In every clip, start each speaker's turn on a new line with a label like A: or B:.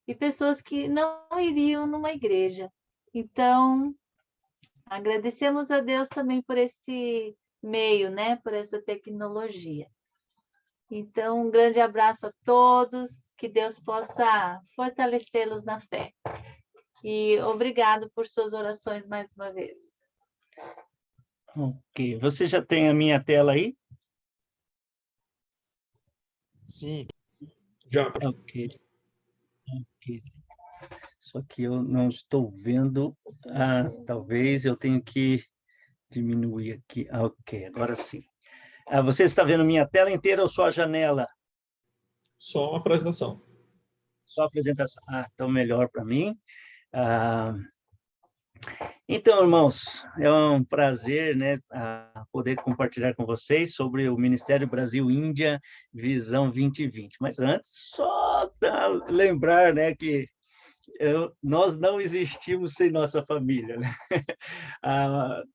A: e pessoas que não iriam numa igreja. Então, agradecemos a Deus também por esse meio, né? Por essa tecnologia. Então, um grande abraço a todos, que Deus possa fortalecê-los na fé. E obrigado por suas orações mais uma vez.
B: Ok. Você já tem a minha tela aí?
C: Sim, já.
B: Ok. Ok. Só que eu não estou vendo. Ah, talvez eu tenha que diminuir aqui. Ah, ok, agora sim. Ah, você está vendo minha tela inteira ou só a janela?
C: Só uma apresentação.
B: Só a apresentação. Ah, então melhor para mim. Ah, então, irmãos, é um prazer, né, poder compartilhar com vocês sobre o Ministério Brasil-Índia Visão 2020. Mas antes, só lembrar, né, que nós não existimos sem nossa família, né?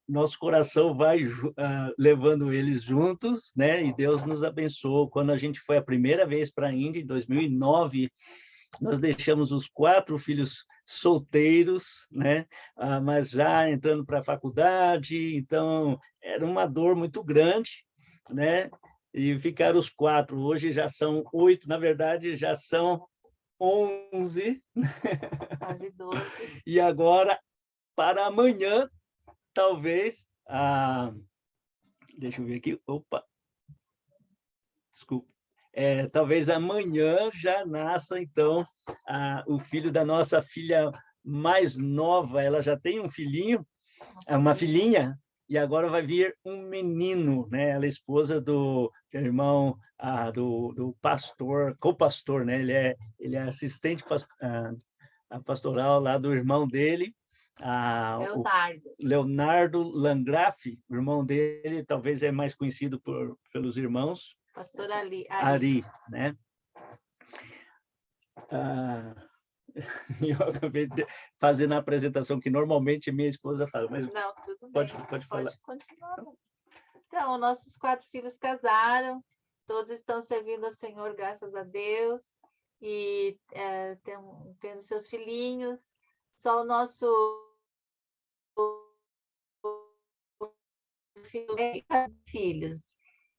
B: Nosso coração vai levando eles juntos, né? E Deus nos abençoou. Quando a gente foi a primeira vez para a Índia, em 2009, nós deixamos os 4 filhos solteiros, né? Mas já entrando para a faculdade, então era uma dor muito grande, né? E ficaram os 4. Hoje já são 8, na verdade já são 11.
A: Quase 12.
B: E agora, para amanhã, talvez... deixa eu ver aqui. Opa! Desculpa. Talvez amanhã já nasça, então, o filho da nossa filha mais nova. Ela já tem um filhinho, uma filhinha, e agora vai vir um menino, né? Ela é esposa do irmão do pastor, co-pastor, né? Ele é assistente pastoral lá do irmão dele, o Leonardo Landgraf, o irmão dele, talvez é mais conhecido pelos irmãos.
A: Pastor
B: Ari, né? Eu acabei fazendo a apresentação que normalmente minha esposa fala, mas
A: não, tudo
B: pode
A: bem.
B: falar.
A: Pode continuar. Então, nossos 4 filhos casaram, todos estão servindo ao Senhor, graças a Deus, e tendo seus filhinhos. Só o nosso filhos.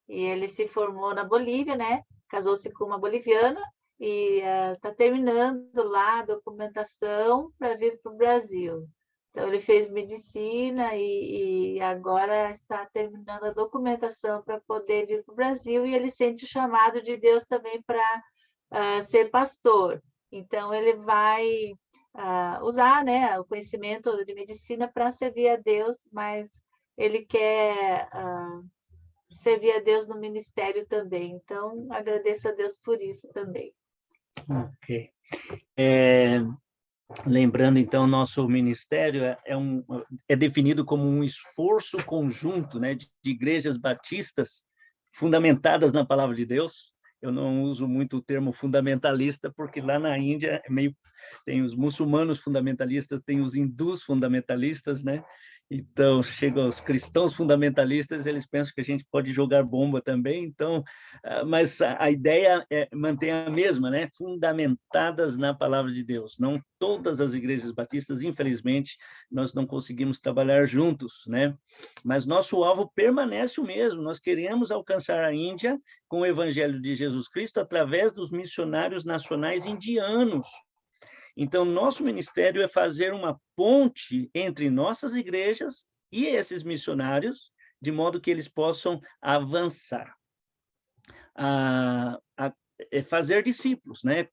A: E ele se formou na Bolívia, né? Casou-se com uma boliviana e está terminando lá a documentação para vir para o Brasil. Então, ele fez medicina e agora está terminando a documentação para poder vir para o Brasil, e ele sente o chamado de Deus também para ser pastor. Então, ele vai usar, né, o conhecimento de medicina para servir a Deus, mas ele quer servir a Deus no ministério também. Então, agradeço a Deus por isso também.
B: Ok. Lembrando, então, nosso ministério é definido como um esforço conjunto, né, de igrejas batistas fundamentadas na palavra de Deus. Eu não uso muito o termo fundamentalista, porque lá na Índia tem os muçulmanos fundamentalistas, tem os hindus fundamentalistas, né? Então, chegam os cristãos fundamentalistas, eles pensam que a gente pode jogar bomba também, então, mas a ideia mantém a mesma, né? Fundamentadas na palavra de Deus. Não todas as igrejas batistas, infelizmente, nós não conseguimos trabalhar juntos, né? Mas nosso alvo permanece o mesmo, nós queremos alcançar a Índia com o evangelho de Jesus Cristo através dos missionários nacionais indianos. Então, nosso ministério é fazer uma ponte entre nossas igrejas e esses missionários, de modo que eles possam avançar. Fazer discípulos, né?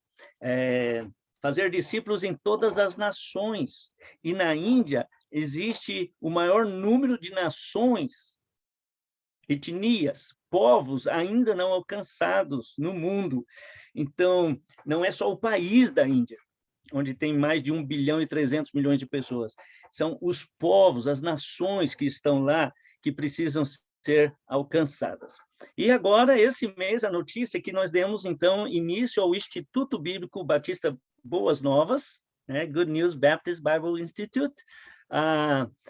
B: Fazer discípulos em todas as nações. E na Índia existe o maior número de nações, etnias, povos ainda não alcançados no mundo. Então, não é só o país da Índia, onde tem mais de 1 bilhão e 300 milhões de pessoas. São os povos, as nações que estão lá, que precisam ser alcançadas. E agora, esse mês, a notícia é que nós demos, então, início ao Instituto Bíblico Batista Boas Novas, né? Good News Baptist Bible Institute,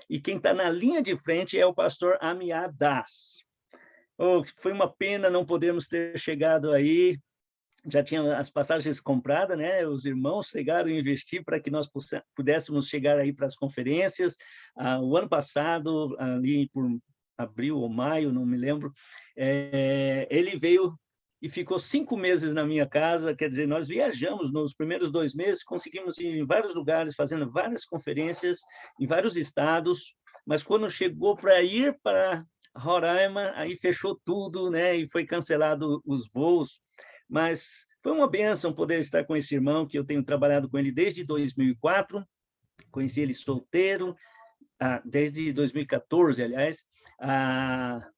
B: e quem está na linha de frente é o pastor Amiad Das. Foi uma pena não podermos ter chegado aí, já tinha as passagens compradas, né? Os irmãos chegaram a investir para que nós pudéssemos chegar aí para as conferências. O ano passado, ali por abril ou maio, não me lembro, ele veio e ficou 5 meses na minha casa. Quer dizer, nós viajamos nos primeiros 2 meses, conseguimos ir em vários lugares, fazendo várias conferências em vários estados, mas quando chegou para ir para Roraima, aí fechou tudo, né? E foi cancelado os voos. Mas foi uma bênção poder estar com esse irmão, que eu tenho trabalhado com ele desde 2004, conheci ele solteiro, desde 2014, aliás,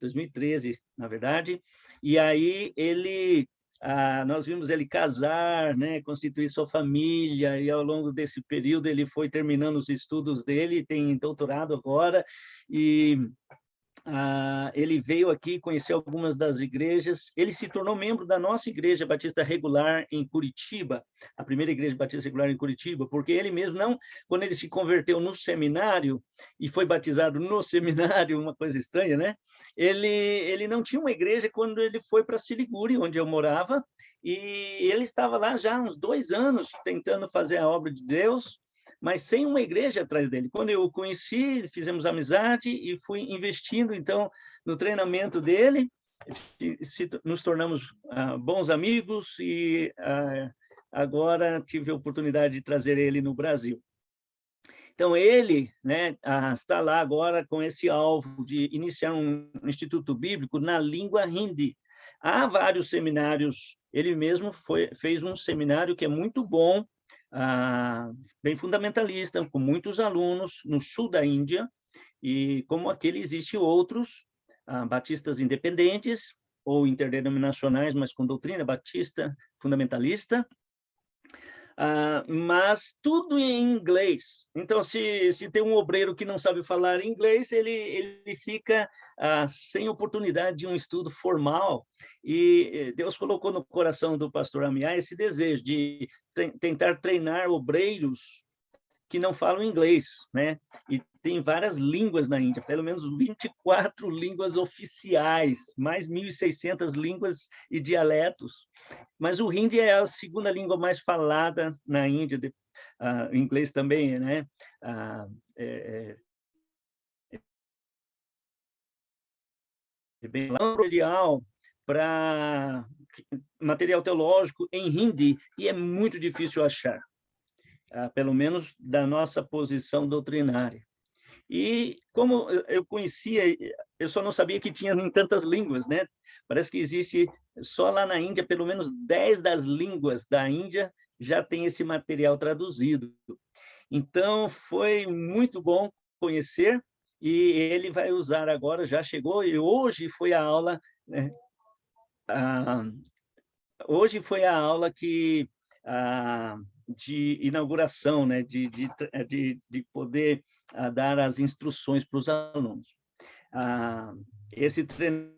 B: 2013, na verdade, e aí nós vimos ele casar, né, constituir sua família, e ao longo desse período ele foi terminando os estudos dele, tem doutorado agora, e ele veio aqui conhecer algumas das igrejas. Ele se tornou membro da nossa Igreja Batista Regular em Curitiba, a primeira Igreja Batista Regular em Curitiba, porque ele mesmo não, quando ele se converteu no seminário e foi batizado no seminário, uma coisa estranha, né? Ele não tinha uma igreja quando ele foi para Siliguri, onde eu morava, e ele estava lá já há uns 2 anos tentando fazer a obra de Deus, mas sem uma igreja atrás dele. Quando eu o conheci, fizemos amizade e fui investindo, então, no treinamento dele, nos tornamos bons amigos e agora tive a oportunidade de trazer ele no Brasil. Então, ele, né, está lá agora com esse alvo de iniciar um instituto bíblico na língua hindi. Há vários seminários, ele mesmo fez um seminário que é muito bom, bem fundamentalista, com muitos alunos, no sul da Índia, e como aquele, existe outros, batistas independentes ou interdenominacionais, mas com doutrina batista fundamentalista, mas tudo em inglês. Então, se tem um obreiro que não sabe falar inglês, ele fica sem oportunidade de um estudo formal. E Deus colocou no coração do pastor Amiá esse desejo de tentar treinar obreiros que não falam inglês, né? E tem várias línguas na Índia, pelo menos 24 línguas oficiais, mais 1.600 línguas e dialetos. Mas o hindi é a segunda língua mais falada na Índia, o inglês também, né? É bem material para material teológico em hindi, e é muito difícil achar, pelo menos da nossa posição doutrinária. E como eu conhecia, eu só não sabia que tinha em tantas línguas, né? Parece que existe só lá na Índia, pelo menos 10 das línguas da Índia já tem esse material traduzido. Então, foi muito bom conhecer, e ele vai usar agora, já chegou, e hoje foi a aula, né? Hoje foi a aula de inauguração, né? de poder dar as instruções para os alunos. Esse treinamento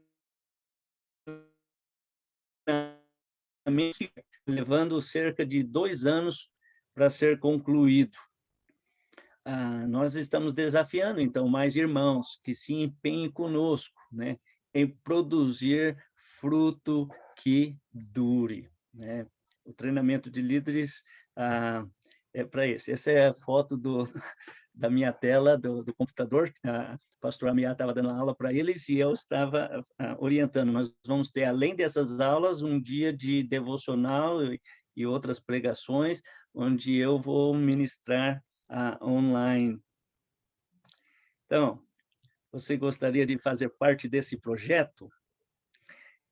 B: levando cerca de 2 anos para ser concluído. Nós estamos desafiando, então, mais irmãos que se empenhem conosco, né, em produzir fruto que dure, né? O treinamento de líderes é para esse. Essa é a foto da minha tela, do computador. O pastor Amiá estava dando aula para eles e eu estava orientando. Nós vamos ter, além dessas aulas, um dia de devocional e outras pregações, onde eu vou ministrar online. Então, você gostaria de fazer parte desse projeto?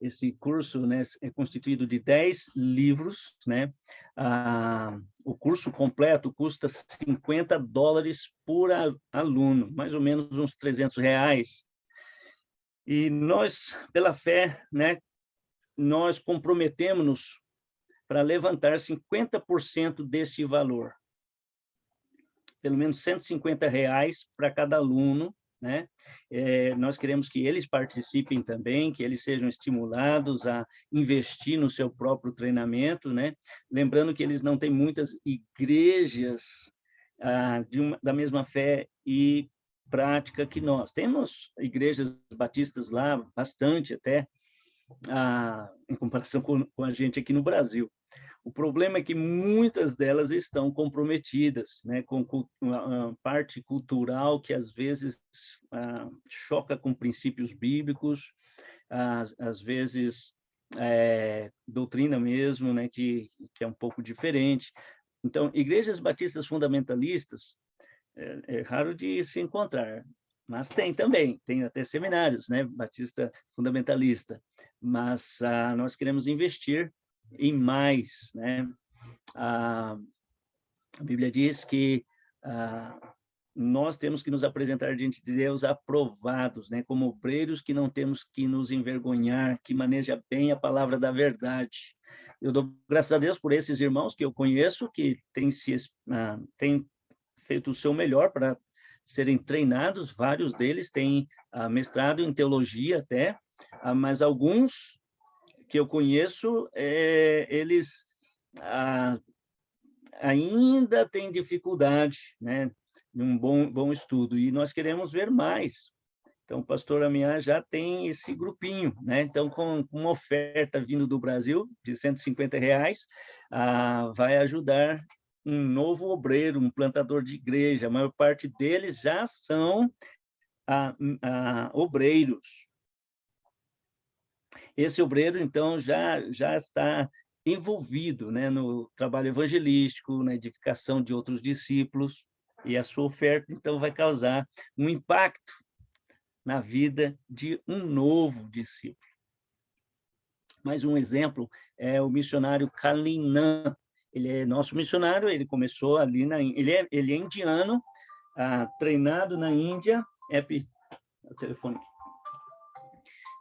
B: Esse curso, né, é constituído de 10 livros, né? O curso completo custa $50 por aluno, mais ou menos uns R$300. E nós, pela fé, né, nós comprometemos-nos para levantar 50% desse valor, pelo menos R$150 para cada aluno, né? Nós queremos que eles participem também, que eles sejam estimulados a investir no seu próprio treinamento, né? Lembrando que eles não têm muitas igrejas da mesma fé e prática que nós. Temos igrejas batistas lá, bastante até, em comparação com a gente aqui no Brasil. O problema é que muitas delas estão comprometidas, né, com a parte cultural que às vezes choca com princípios bíblicos, às vezes doutrina mesmo, né, que é um pouco diferente. Então, igrejas batistas fundamentalistas é raro de se encontrar, mas tem também, tem até seminários, né, batista fundamentalista, mas nós queremos investir em mais, né? A Bíblia diz que nós temos que nos apresentar diante de Deus aprovados, né? Como obreiros que não temos que nos envergonhar, que maneja bem a palavra da verdade. Eu dou graças a Deus por esses irmãos que eu conheço, que têm feito o seu melhor para serem treinados, vários deles têm mestrado em teologia até, mas alguns que eu conheço, eles ainda têm dificuldade, né, de um bom estudo, e nós queremos ver mais. Então, o pastor Amiá já tem esse grupinho, né? Então, com uma oferta vindo do Brasil, de R$ 150, vai ajudar um novo obreiro, um plantador de igreja. A maior parte deles já são obreiros. Esse obreiro, então, já está envolvido, né, no trabalho evangelístico, na edificação de outros discípulos, e a sua oferta, então, vai causar um impacto na vida de um novo discípulo. Mais um exemplo é o missionário Kalinan. Ele é nosso missionário, ele começou ali ele é indiano, treinado na Índia, o telefone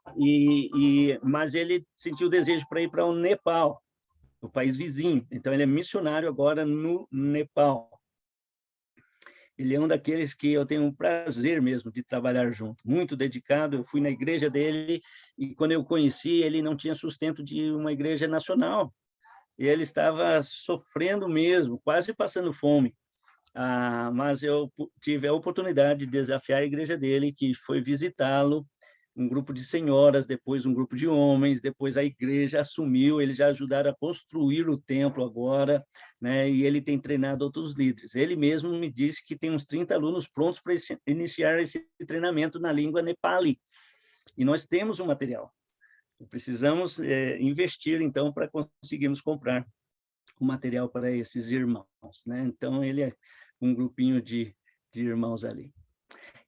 B: aqui. Mas ele sentiu o desejo para ir para o Nepal, o país vizinho. Então, ele é missionário agora no Nepal. Ele é um daqueles que eu tenho um prazer mesmo de trabalhar junto, muito dedicado. Eu fui na igreja dele e, quando eu conheci, ele não tinha sustento de uma igreja nacional. Ele estava sofrendo mesmo, quase passando fome. Mas eu tive a oportunidade de desafiar a igreja dele, que foi visitá-lo, um grupo de senhoras, depois um grupo de homens, depois a igreja assumiu, eles já ajudaram a construir o templo agora, né? E ele tem treinado outros líderes. Ele mesmo me disse que tem uns 30 alunos prontos para iniciar esse treinamento na língua nepali. E nós temos o material. Precisamos investir, então, para conseguirmos comprar o material para esses irmãos, né? Então, ele é um grupinho de irmãos ali.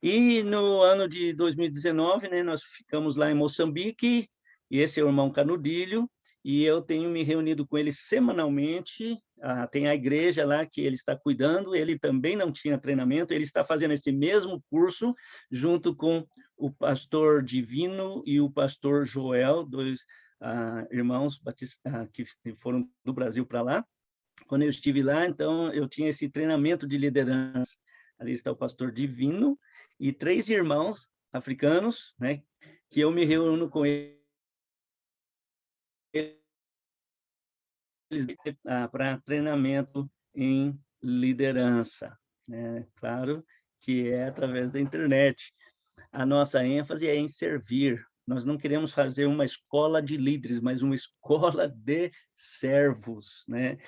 B: E no ano de 2019, né, nós ficamos lá em Moçambique, e esse é o irmão Canudilho, e eu tenho me reunido com ele semanalmente. Tem a igreja lá que ele está cuidando, ele também não tinha treinamento, ele está fazendo esse mesmo curso junto com o pastor Divino e o pastor Joel, dois irmãos batistas que foram do Brasil para lá. Quando eu estive lá, então, eu tinha esse treinamento de liderança. Ali está o pastor Divino e 3 irmãos africanos, né, que eu me reúno com eles para treinamento em liderança. Claro que é através da internet. A nossa ênfase é em servir. Nós não queremos fazer uma escola de líderes, mas uma escola de servos, né?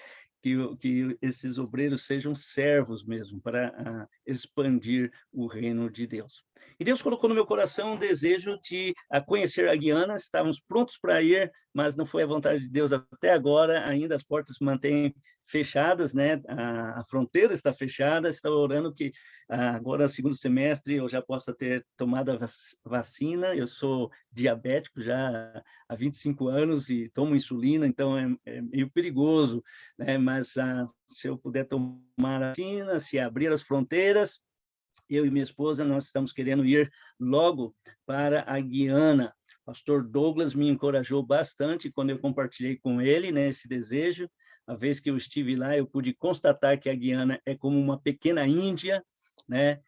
B: Que esses obreiros sejam servos mesmo, para expandir o reino de Deus. E Deus colocou no meu coração um desejo de conhecer a Guiana. Estávamos prontos para ir, mas não foi a vontade de Deus até agora. Ainda as portas se mantêm fechadas, né? A fronteira está fechada. Estou orando que agora, no segundo semestre, eu já possa ter tomado a vacina. Eu sou diabético já há 25 anos e tomo insulina, então é meio perigoso, né? Mas se eu puder tomar a vacina, se abrir as fronteiras, eu e minha esposa, nós estamos querendo ir logo para a Guiana. O pastor Douglas me encorajou bastante quando eu compartilhei com ele, né, esse desejo. A vez que eu estive lá, eu pude constatar que a Guiana é como uma pequena Índia, né?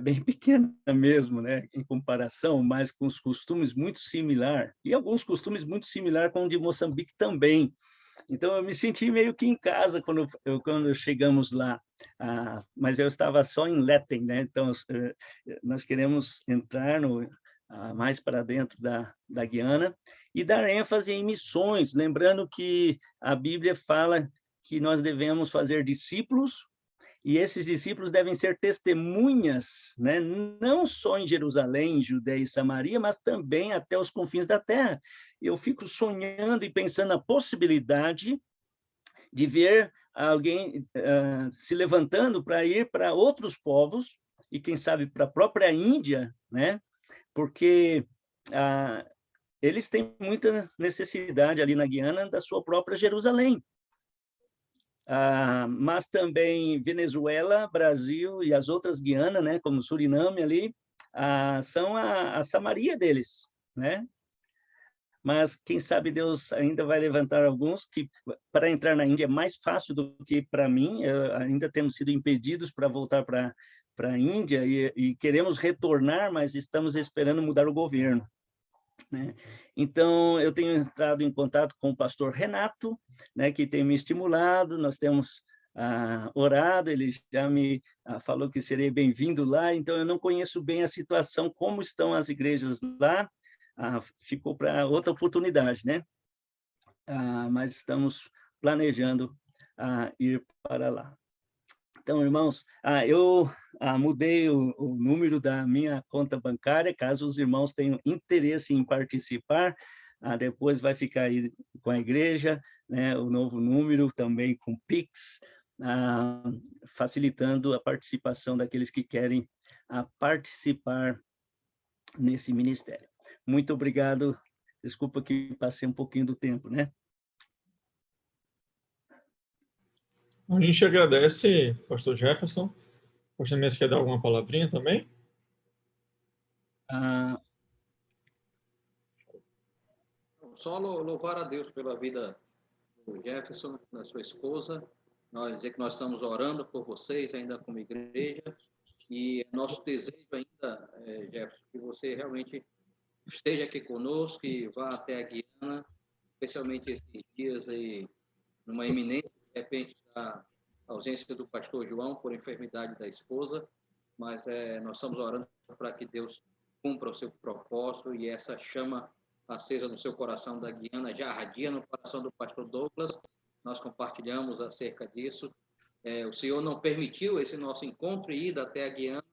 B: Bem pequena mesmo, né, em comparação, mas com os costumes muito similar, e alguns costumes muito similar com o de Moçambique também. Então, eu me senti meio que em casa quando chegamos lá, mas eu estava só em Letten, né? Então, nós queremos entrar mais para dentro da Guiana, e dar ênfase em missões, lembrando que a Bíblia fala que nós devemos fazer discípulos, e esses discípulos devem ser testemunhas, né? Não só em Jerusalém, Judéia e Samaria, mas também até os confins da terra. Eu fico sonhando e pensando na possibilidade de ver alguém se levantando para ir para outros povos, e quem sabe para a própria Índia, né? Porque eles têm muita necessidade ali na Guiana da sua própria Jerusalém. Mas também Venezuela, Brasil e as outras Guianas, né, como Suriname ali, são a Samaria deles, né? Mas quem sabe Deus ainda vai levantar alguns que para entrar na Índia é mais fácil do que para mim. Ainda temos sido impedidos para voltar para a Índia e queremos retornar, mas estamos esperando mudar o governo, né? Então, eu tenho entrado em contato com o pastor Renato, né, que tem me estimulado, nós temos orado, ele já me falou que serei bem-vindo lá, então eu não conheço bem a situação, como estão as igrejas lá, ficou para outra oportunidade, né? Mas estamos planejando ir para lá. Então, irmãos, eu mudei o número da minha conta bancária, caso os irmãos tenham interesse em participar, depois vai ficar aí com a igreja, né, o novo número também com Pix, facilitando a participação daqueles que querem participar nesse ministério. Muito obrigado, desculpa que passei um pouquinho do tempo, né?
C: A gente agradece, pastor Jefferson. Pastor Messi quer dar alguma palavrinha também?
D: Só louvar a Deus pela vida do Jefferson, da sua esposa. Nós dizer que nós estamos orando por vocês ainda como igreja, e nosso desejo ainda, Jefferson, que você realmente esteja aqui conosco e vá até a Guiana, especialmente esses dias aí, numa iminência, de repente, da ausência do pastor João por enfermidade da esposa, mas nós estamos orando para que Deus cumpra o seu propósito, e essa chama acesa no seu coração da Guiana já ardia no coração do pastor Douglas. Nós compartilhamos acerca disso. O Senhor não permitiu esse nosso encontro e ida até a Guiana,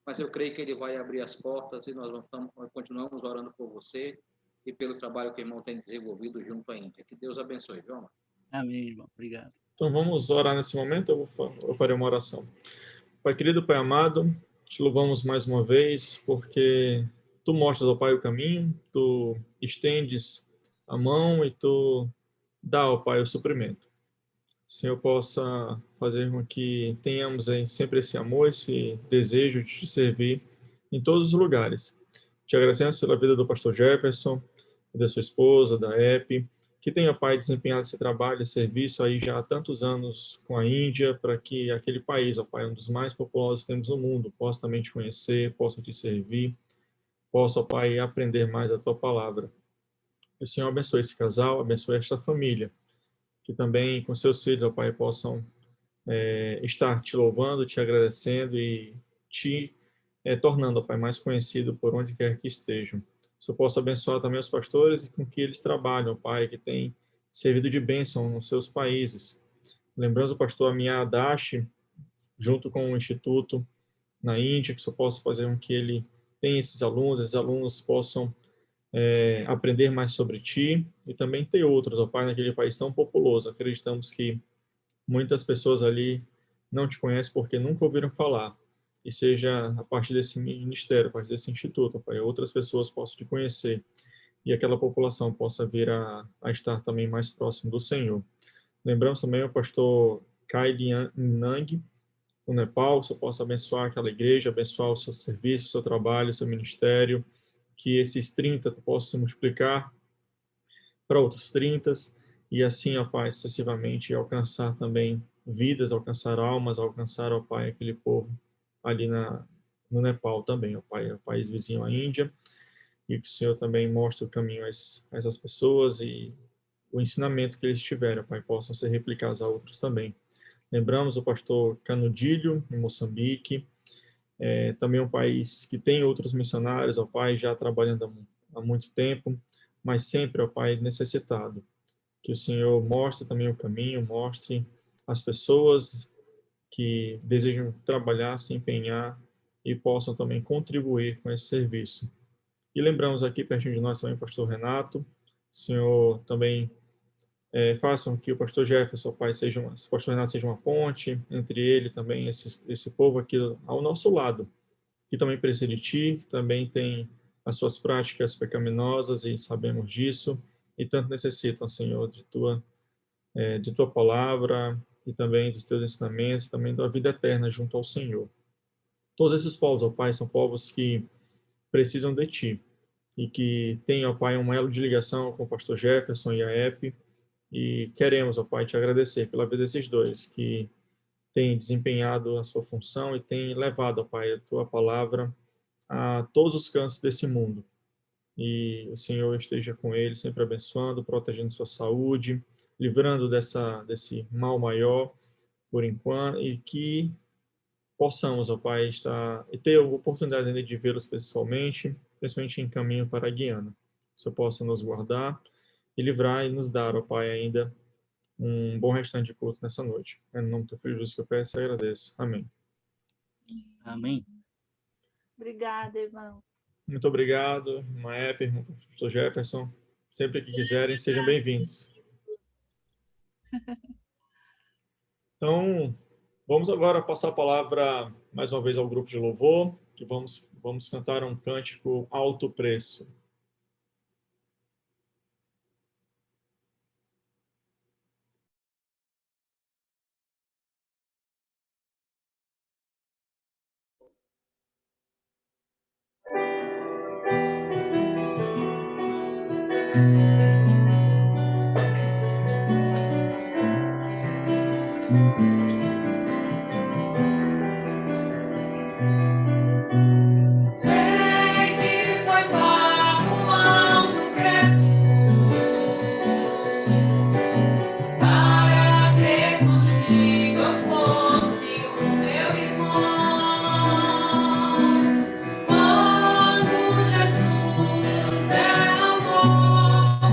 D: mas eu creio que Ele vai abrir as portas, e nós continuamos orando por você e pelo trabalho que o irmão tem desenvolvido junto à Índia. Que Deus abençoe, João.
B: Amém, irmão. Obrigado.
C: Então vamos orar nesse momento, eu farei uma oração. Pai querido, Pai amado, te louvamos mais uma vez, porque Tu mostras ao Pai o caminho, Tu estendes a mão e Tu dá ao Pai o suprimento. Senhor, possa fazer com que tenhamos sempre esse amor, esse desejo de Te servir em todos os lugares. Te agradecemos pela vida do pastor Jefferson, da sua esposa, da EP, que tenha, Pai, desempenhado esse trabalho, esse serviço aí já há tantos anos com a Índia, para que aquele país, ó Pai, um dos mais populosos que temos no mundo, possa também Te conhecer, possa Te servir, possa, ó Pai, aprender mais a Tua palavra. Que o Senhor abençoe esse casal, abençoe esta família, que também com seus filhos, ó Pai, possam estar Te louvando, Te agradecendo e Te tornando, ó Pai, mais conhecido por onde quer que estejam. Que eu possa abençoar também os pastores e com que eles trabalham, ó Pai, que tem servido de bênção nos seus países. Lembrando o pastor Amia Adachi, junto com o Instituto na Índia, que eu possa fazer com que ele tenha esses alunos possam aprender mais sobre Ti, e também ter outros, ó Pai, naquele país tão populoso. Acreditamos que muitas pessoas ali não Te conhecem porque nunca ouviram falar, e seja a partir desse ministério, a partir desse instituto, ó Pai, outras pessoas possam Te conhecer, e aquela população possa vir a estar também mais próximo do Senhor. Lembramos também o pastor Kailian Nang, no Nepal, que eu possa abençoar aquela igreja, abençoar o seu serviço, o seu trabalho, o seu ministério, que esses 30 possam se multiplicar para outros 30, e assim, ó Pai, sucessivamente alcançar também vidas, alcançar almas, alcançar, ó Pai, aquele povo ali no Nepal também, ó Pai, o país vizinho à Índia, e que o Senhor também mostre o caminho a essas pessoas, e o ensinamento que eles tiveram, Pai, possam ser replicados a outros também. Lembramos o pastor Canudilho, em Moçambique, também um país que tem outros missionários, ó Pai, já trabalhando há muito tempo. mas sempre, ó Pai, necessitado. Que o Senhor mostre também o caminho, mostre as pessoas que desejam trabalhar, se empenhar e possam também contribuir com esse serviço. E lembramos aqui pertinho de nós também o pastor Renato. O Senhor também façam que o pastor Jefferson, pai, o pastor Renato seja uma ponte entre ele também, esse povo aqui ao nosso lado, que também precisa de ti, que também tem as suas práticas pecaminosas e sabemos disso, e tanto necessitam, Senhor, de tua palavra e também dos teus ensinamentos, também da vida eterna junto ao Senhor. Todos esses povos, ó Pai, são povos que precisam de ti e que têm, ó Pai, um elo de ligação com o pastor Jefferson e a EP, e queremos, ó Pai, te agradecer pela vida desses dois que têm desempenhado a sua função e têm levado, ó Pai, a tua palavra a todos os cantos desse mundo. E o Senhor esteja com eles, sempre abençoando, protegendo sua saúde, livrando desse mal maior por enquanto, e que possamos, ó Pai, estar e ter a oportunidade ainda de vê-los pessoalmente, principalmente em caminho para a Guiana. Que o Senhor possa nos guardar e livrar e nos dar, ó Pai, ainda um bom restante de culto nessa noite. É no nome do teu filho Jesus que eu peço e agradeço. Amém.
B: Amém.
A: Obrigada, irmão.
C: Muito obrigado, irmã Epe, irmão pastor Jefferson. Sempre que quiserem, sejam bem-vindos. Então, vamos agora passar a palavra mais uma vez ao grupo de louvor, que vamos cantar um cântico Alto Preço.
E: Sei que foi pago um alto preço para que contigo eu fosse o meu irmão. Quando Jesus derramou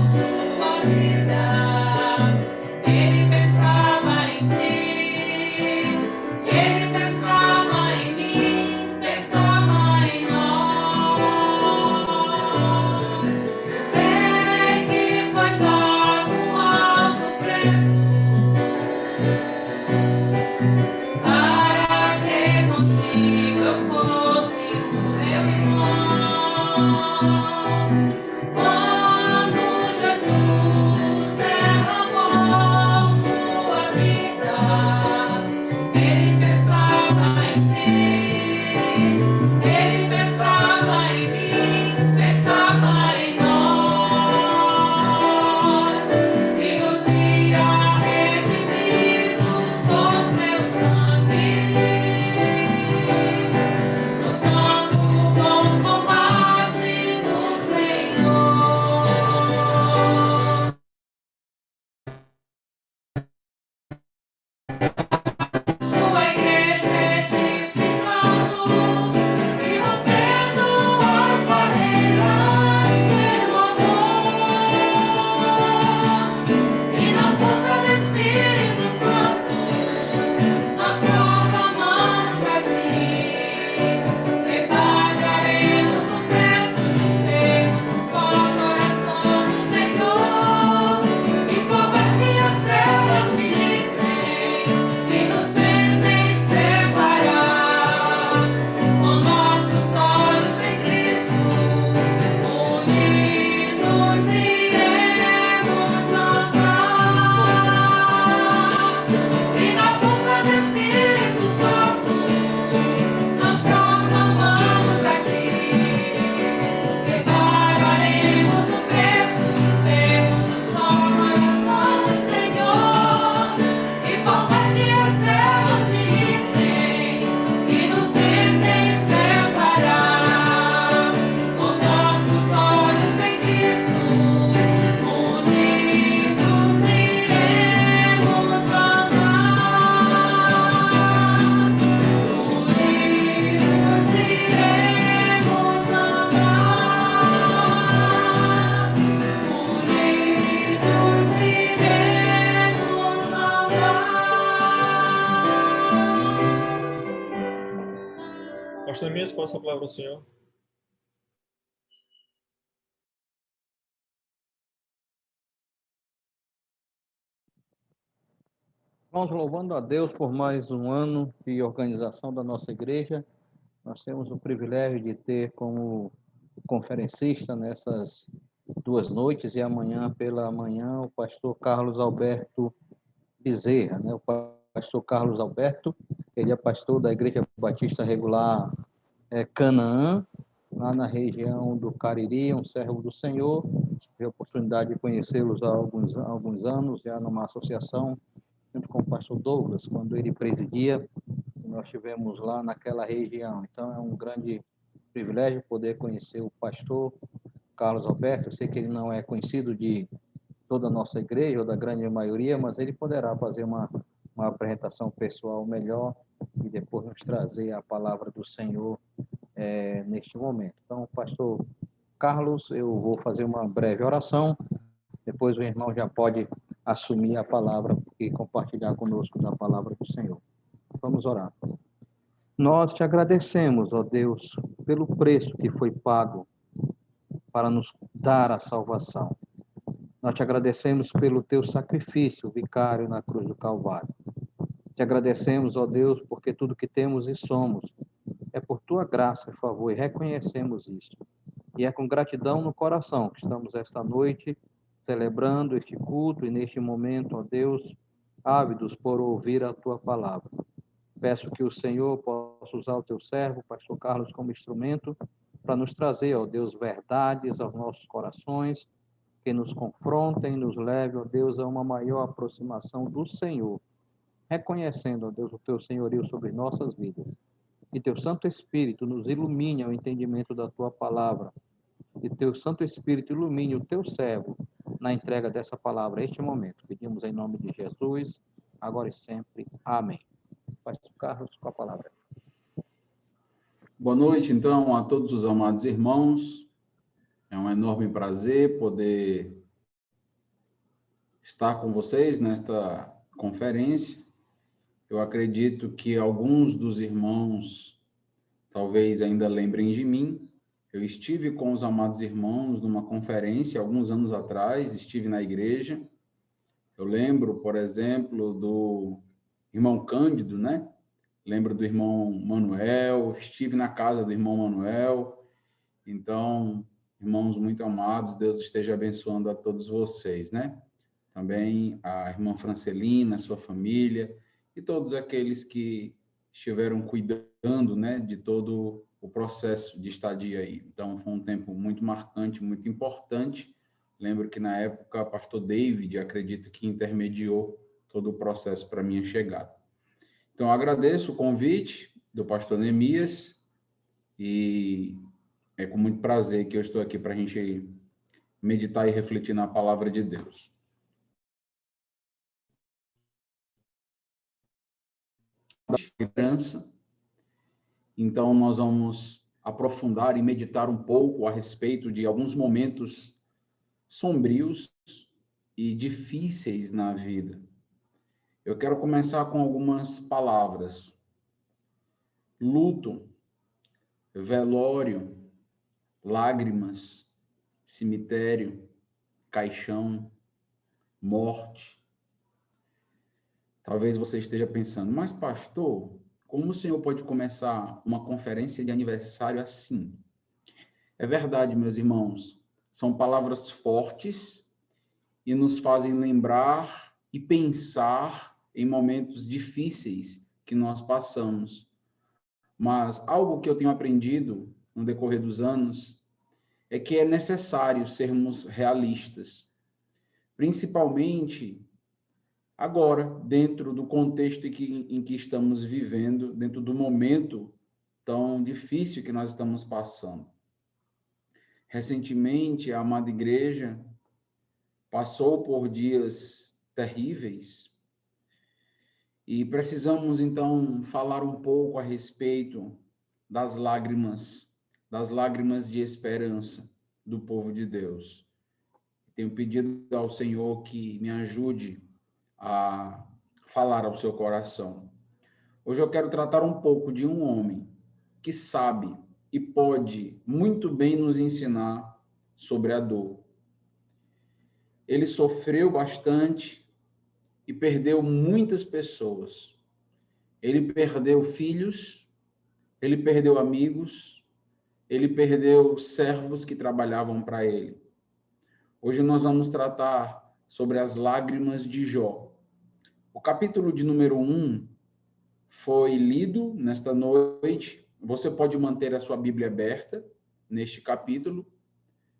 C: Pastor Neemias, passa a palavra ao senhor.
D: Vamos louvando a Deus por mais um ano de organização da nossa igreja. Nós temos o privilégio de ter como conferencista nessas 2 noites e amanhã pela manhã o pastor Carlos Alberto Bezerra, né? O pastor Carlos Alberto, ele é pastor da Igreja Batista Regular Canaã, lá na região do Cariri, um servo do Senhor. Tive a oportunidade de conhecê-los há alguns anos, já numa associação, junto com o pastor Douglas, quando ele presidia, nós estivemos lá naquela região. Então, é um grande privilégio poder conhecer o pastor Carlos Alberto. Eu sei que ele não é conhecido de toda a nossa igreja, ou da grande maioria, mas ele poderá fazer uma apresentação pessoal melhor e depois nos trazer a palavra do Senhor neste momento. Então, pastor Carlos, eu vou fazer uma breve oração, depois o irmão já pode assumir a palavra e compartilhar conosco da palavra do Senhor. Vamos orar. Nós te agradecemos, ó Deus, pelo preço que foi pago para nos dar a salvação. Nós te agradecemos pelo teu sacrifício vicário na cruz do Calvário. Te agradecemos, ó Deus, porque tudo que temos e somos é por tua graça e favor, e reconhecemos isso. E é com gratidão no coração que estamos esta noite celebrando este culto e neste momento, ó Deus, ávidos por ouvir a tua palavra. Peço que o Senhor possa usar o teu servo, pastor Carlos, como instrumento para nos trazer, ó Deus, verdades aos nossos corações, que nos confrontem, nos leve, ó Deus, a uma maior aproximação do Senhor, reconhecendo, ó Deus, o teu senhorio sobre nossas vidas. Que teu Santo Espírito nos ilumine ao entendimento da tua palavra, e teu Santo Espírito ilumine o teu servo na entrega dessa palavra a este momento. Pedimos em nome de Jesus, agora e sempre. Amém. Pastor Carlos, com a palavra.
F: Boa noite, então, a todos os amados irmãos. É um enorme prazer poder estar com vocês nesta conferência. Eu acredito que alguns dos irmãos talvez ainda lembrem de mim. Eu estive com os amados irmãos numa conferência alguns anos atrás, estive na igreja. Eu lembro, por exemplo, do irmão Cândido, né? Lembro do irmão Manuel, estive na casa do irmão Manuel. Então, irmãos muito amados, Deus esteja abençoando a todos vocês, né? Também a irmã Francelina, sua família, e todos aqueles que estiveram cuidando, né, de todo o processo de estadia aí. Então, foi um tempo muito marcante, muito importante. Lembro que, na época, o pastor David, acredito que intermediou todo o processo para a minha chegada. Então, agradeço o convite do pastor Neemias e é com muito prazer que eu estou aqui para a gente meditar e refletir na palavra de Deus. Então, nós vamos aprofundar e meditar um pouco a respeito de alguns momentos sombrios e difíceis na vida. Eu quero começar com algumas palavras. Luto, velório, lágrimas, cemitério, caixão, morte. Talvez você esteja pensando, mas pastor, como o senhor pode começar uma conferência de aniversário assim? É verdade, meus irmãos, são palavras fortes e nos fazem lembrar e pensar em momentos difíceis que nós passamos. Mas algo que eu tenho aprendido no decorrer dos anos é que é necessário sermos realistas, principalmente agora, dentro do contexto em que estamos vivendo, dentro do momento tão difícil que nós estamos passando. Recentemente, a amada igreja passou por dias terríveis e precisamos, então, falar um pouco a respeito das lágrimas de esperança do povo de Deus. Tenho pedido ao Senhor que me ajude a falar ao seu coração. Hoje eu quero tratar um pouco de um homem que sabe e pode muito bem nos ensinar sobre a dor. Ele sofreu bastante e perdeu muitas pessoas. Ele perdeu filhos, ele perdeu amigos, ele perdeu servos que trabalhavam para ele. Hoje nós vamos tratar sobre as lágrimas de Jó. O capítulo de número 1 foi lido nesta noite. Você pode manter a sua Bíblia aberta neste capítulo.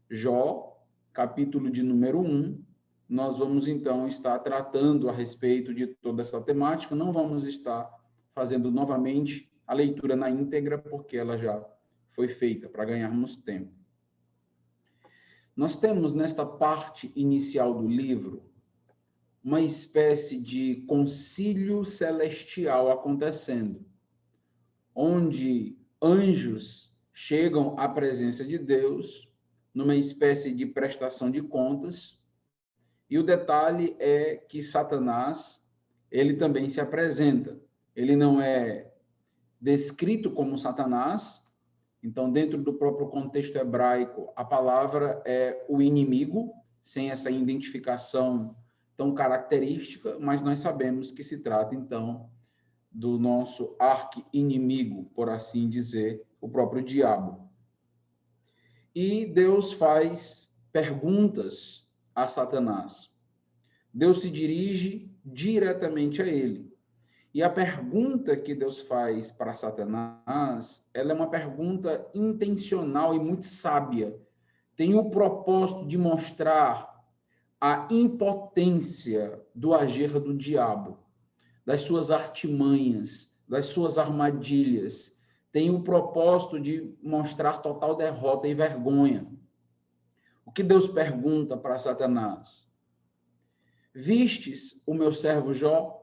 F: Jó, capítulo de número 1. Nós vamos, então, estar tratando a respeito de toda essa temática. Não vamos estar fazendo novamente a leitura na íntegra, porque ela já foi feita para ganharmos tempo. Nós temos, nesta parte inicial do livro, uma espécie de concílio celestial acontecendo, onde anjos chegam à presença de Deus, numa espécie de prestação de contas, e o detalhe é que Satanás, ele também se apresenta. Ele não é descrito como Satanás, então, dentro do próprio contexto hebraico, a palavra é o inimigo, sem essa identificação tão característica, mas nós sabemos que se trata, então, do nosso arqui-inimigo, por assim dizer, o próprio diabo. E Deus faz perguntas a Satanás. Deus se dirige diretamente a ele. E a pergunta que Deus faz para Satanás, ela é uma pergunta intencional e muito sábia. Tem o propósito de mostrar a impotência do agir do diabo, das suas artimanhas, das suas armadilhas. Tem o propósito de mostrar total derrota e vergonha. O que Deus pergunta para Satanás? Vistes o meu servo Jó?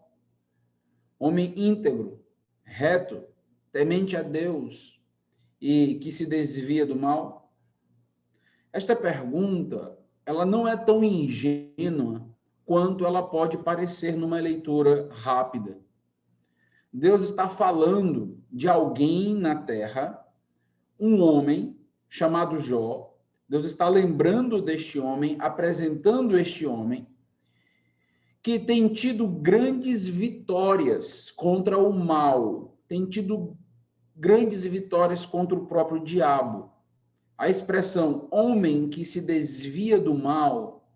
F: Homem íntegro, reto, temente a Deus e que se desvia do mal? Esta pergunta, ela não é tão ingênua quanto ela pode parecer numa leitura rápida. Deus está falando de alguém na terra, um homem chamado Jó. Deus está lembrando deste homem, apresentando este homem, que tem tido grandes vitórias contra o mal, tem tido grandes vitórias contra o próprio diabo. A expressão homem que se desvia do mal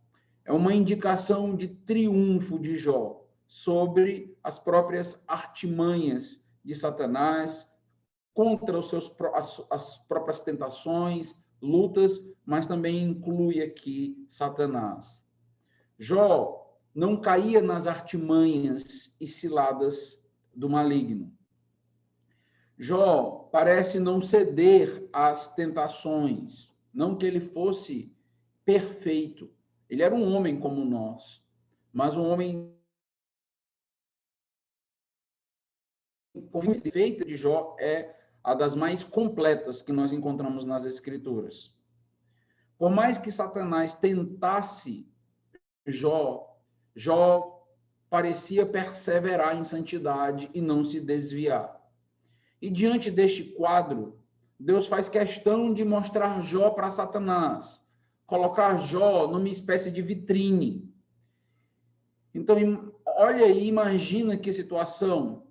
F: é uma indicação de triunfo de Jó sobre as próprias artimanhas de Satanás, contra as próprias tentações, lutas, mas também inclui aqui Satanás. Jó não caía nas artimanhas e ciladas do maligno. Jó parece não ceder às tentações, não que ele fosse perfeito. Ele era um homem como nós, mas um homem a feita de Jó é a das mais completas que nós encontramos nas Escrituras. Por mais que Satanás tentasse Jó parecia perseverar em santidade e não se desviar. E diante deste quadro, Deus faz questão de mostrar Jó para Satanás, colocar Jó numa espécie de vitrine. Então, olha aí, imagina que situação.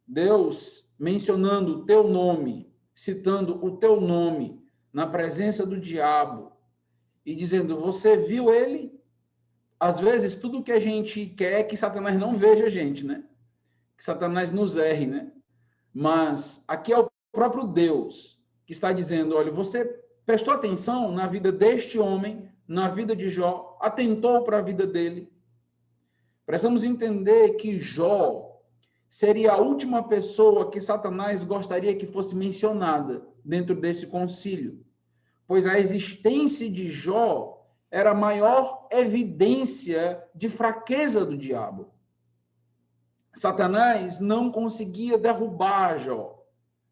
F: Deus mencionando o teu nome, citando o teu nome na presença do diabo e dizendo, você viu ele? Às vezes, tudo que a gente quer é que Satanás não veja a gente, né? Que Satanás nos erre, né? Mas aqui é o próprio Deus que está dizendo, olha, você prestou atenção na vida deste homem, na vida de Jó, atentou para a vida dele. Precisamos entender que Jó seria a última pessoa que Satanás gostaria que fosse mencionada dentro desse concílio, pois a existência de Jó era a maior evidência de fraqueza do diabo. Satanás não conseguia derrubar Jó,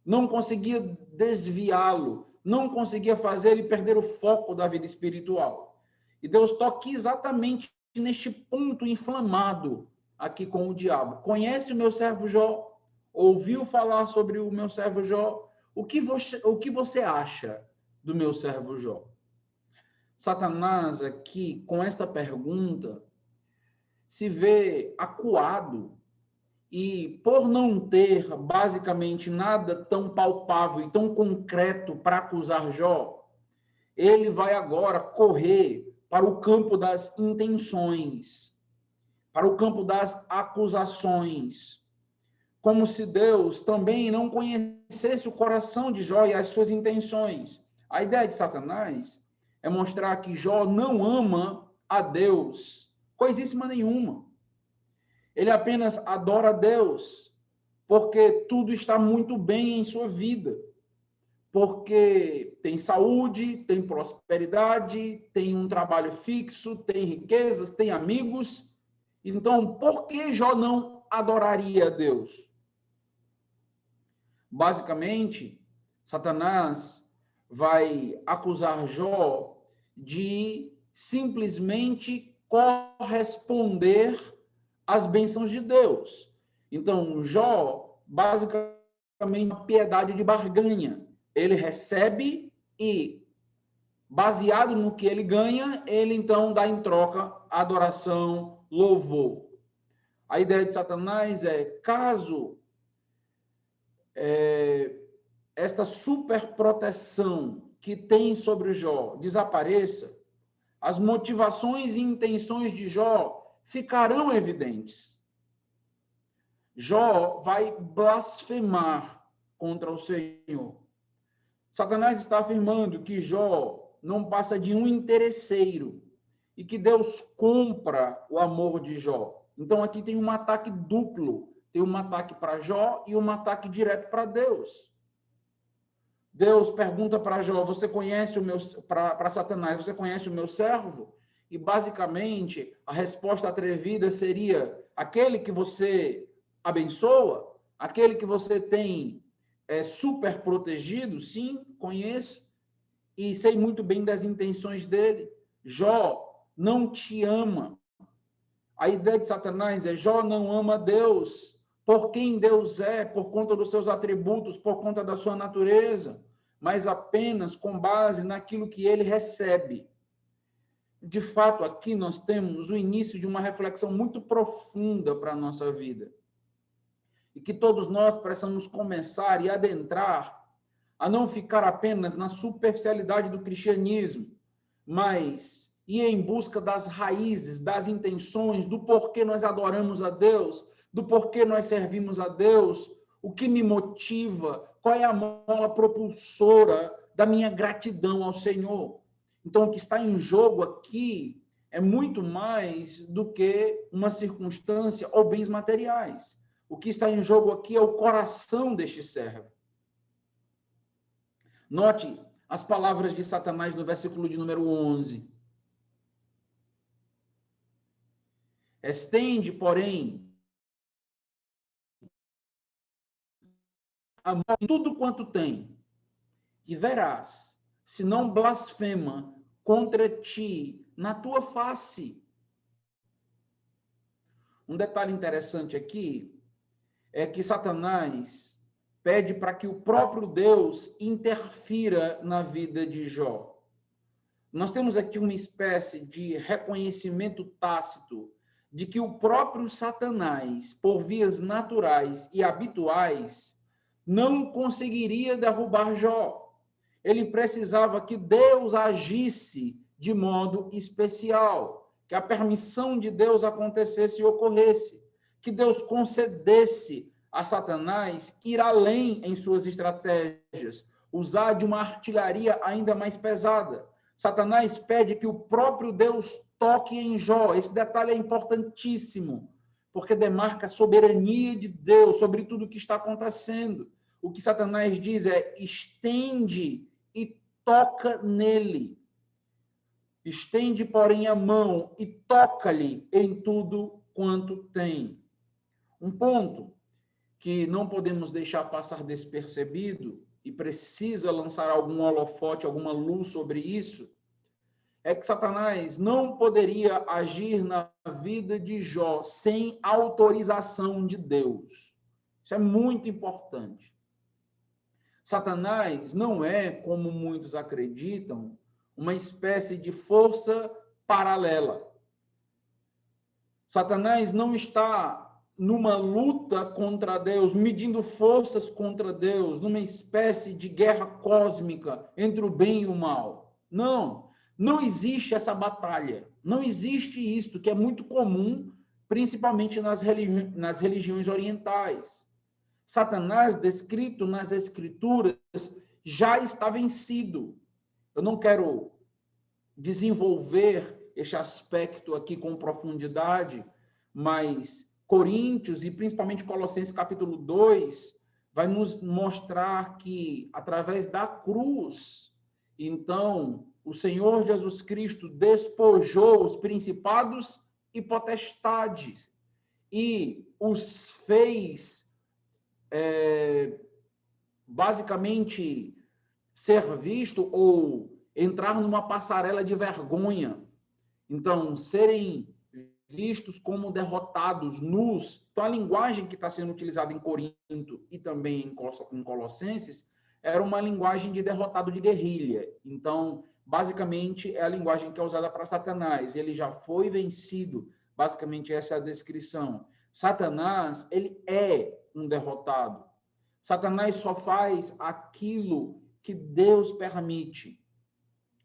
F: não conseguia desviá-lo, não conseguia fazer ele perder o foco da vida espiritual. E Deus toca exatamente neste ponto inflamado aqui com o diabo. Conhece o meu servo Jó? Ouviu falar sobre o meu servo Jó? o que você acha do meu servo Jó? Satanás aqui, com esta pergunta, se vê acuado e, por não ter basicamente nada tão palpável e tão concreto para acusar Jó, ele vai agora correr para o campo das intenções, para o campo das acusações, como se Deus também não conhecesse o coração de Jó e as suas intenções. A ideia de Satanás é mostrar que Jó não ama a Deus, coisíssima nenhuma. Ele apenas adora a Deus, porque tudo está muito bem em sua vida. Porque tem saúde, tem prosperidade, tem um trabalho fixo, tem riquezas, tem amigos. Então, por que Jó não adoraria a Deus? Basicamente, Satanás vai acusar Jó de simplesmente corresponder às bênçãos de Deus. Então, Jó, basicamente, uma piedade de barganha. Ele recebe e, baseado no que ele ganha, ele então dá em troca adoração, louvor. A ideia de Satanás é, caso esta superproteção que tem sobre Jó desapareça, as motivações e intenções de Jó ficarão evidentes. Jó vai blasfemar contra o Senhor. Satanás está afirmando que Jó não passa de um interesseiro e que Deus compra o amor de Jó. Então aqui tem um ataque duplo. Tem um ataque para Jó e um ataque direto para Deus. Deus pergunta para Jó, você conhece o meu, para Satanás, você conhece o meu servo? E basicamente a resposta atrevida seria, aquele que você abençoa, aquele que você tem super protegido, sim, conheço, e sei muito bem das intenções dele. Jó não te ama. A ideia de Satanás é, Jó não ama Deus, por quem Deus é, por conta dos seus atributos, por conta da sua natureza, mas apenas com base naquilo que ele recebe. De fato, aqui nós temos o início de uma reflexão muito profunda para a nossa vida. E que todos nós precisamos começar e adentrar a não ficar apenas na superficialidade do cristianismo, mas ir em busca das raízes, das intenções, do porquê nós adoramos a Deus, do porquê nós servimos a Deus, o que me motiva, qual é a mola propulsora da minha gratidão ao Senhor. Então, o que está em jogo aqui é muito mais do que uma circunstância ou bens materiais. O que está em jogo aqui é o coração deste servo. Note as palavras de Satanás no versículo de número 11. Estende, porém, a mão em tudo quanto tem, e verás, se não blasfema contra ti na tua face. Um detalhe interessante aqui é que Satanás pede para que o próprio Deus interfira na vida de Jó. Nós temos aqui uma espécie de reconhecimento tácito de que o próprio Satanás, por vias naturais e habituais, não conseguiria derrubar Jó. Ele precisava que Deus agisse de modo especial, que a permissão de Deus acontecesse e ocorresse, que Deus concedesse a Satanás ir além em suas estratégias, usar de uma artilharia ainda mais pesada. Satanás pede que o próprio Deus toque em Jó. Esse detalhe é importantíssimo, porque demarca a soberania de Deus sobre tudo o que está acontecendo. O que Satanás diz é, estende e toca nele. Estende, porém, a mão e toca-lhe em tudo quanto tem. Um ponto que não podemos deixar passar despercebido e precisa lançar algum holofote, alguma luz sobre isso, é que Satanás não poderia agir na vida de Jó sem autorização de Deus. Isso é muito importante. Satanás não é, como muitos acreditam, uma espécie de força paralela. Satanás não está numa luta contra Deus, medindo forças contra Deus, numa espécie de guerra cósmica entre o bem e o mal. Não, não existe essa batalha. Não existe isto, que é muito comum, principalmente nas religiões orientais. Satanás, descrito nas Escrituras, já está vencido. Eu não quero desenvolver este aspecto aqui com profundidade, mas Coríntios e principalmente Colossenses capítulo 2 vai nos mostrar que através da cruz, então, o Senhor Jesus Cristo despojou os principados e potestades e os fez basicamente ser visto ou entrar numa passarela de vergonha. Então, serem vistos como derrotados, nus. Então, a linguagem que está sendo utilizada em Corinto e também em Colossenses era uma linguagem de derrotado de guerrilha. Então, basicamente, é a linguagem que é usada para Satanás. Ele já foi vencido. Basicamente, essa é a descrição. Satanás, ele é um derrotado. Satanás só faz aquilo que Deus permite.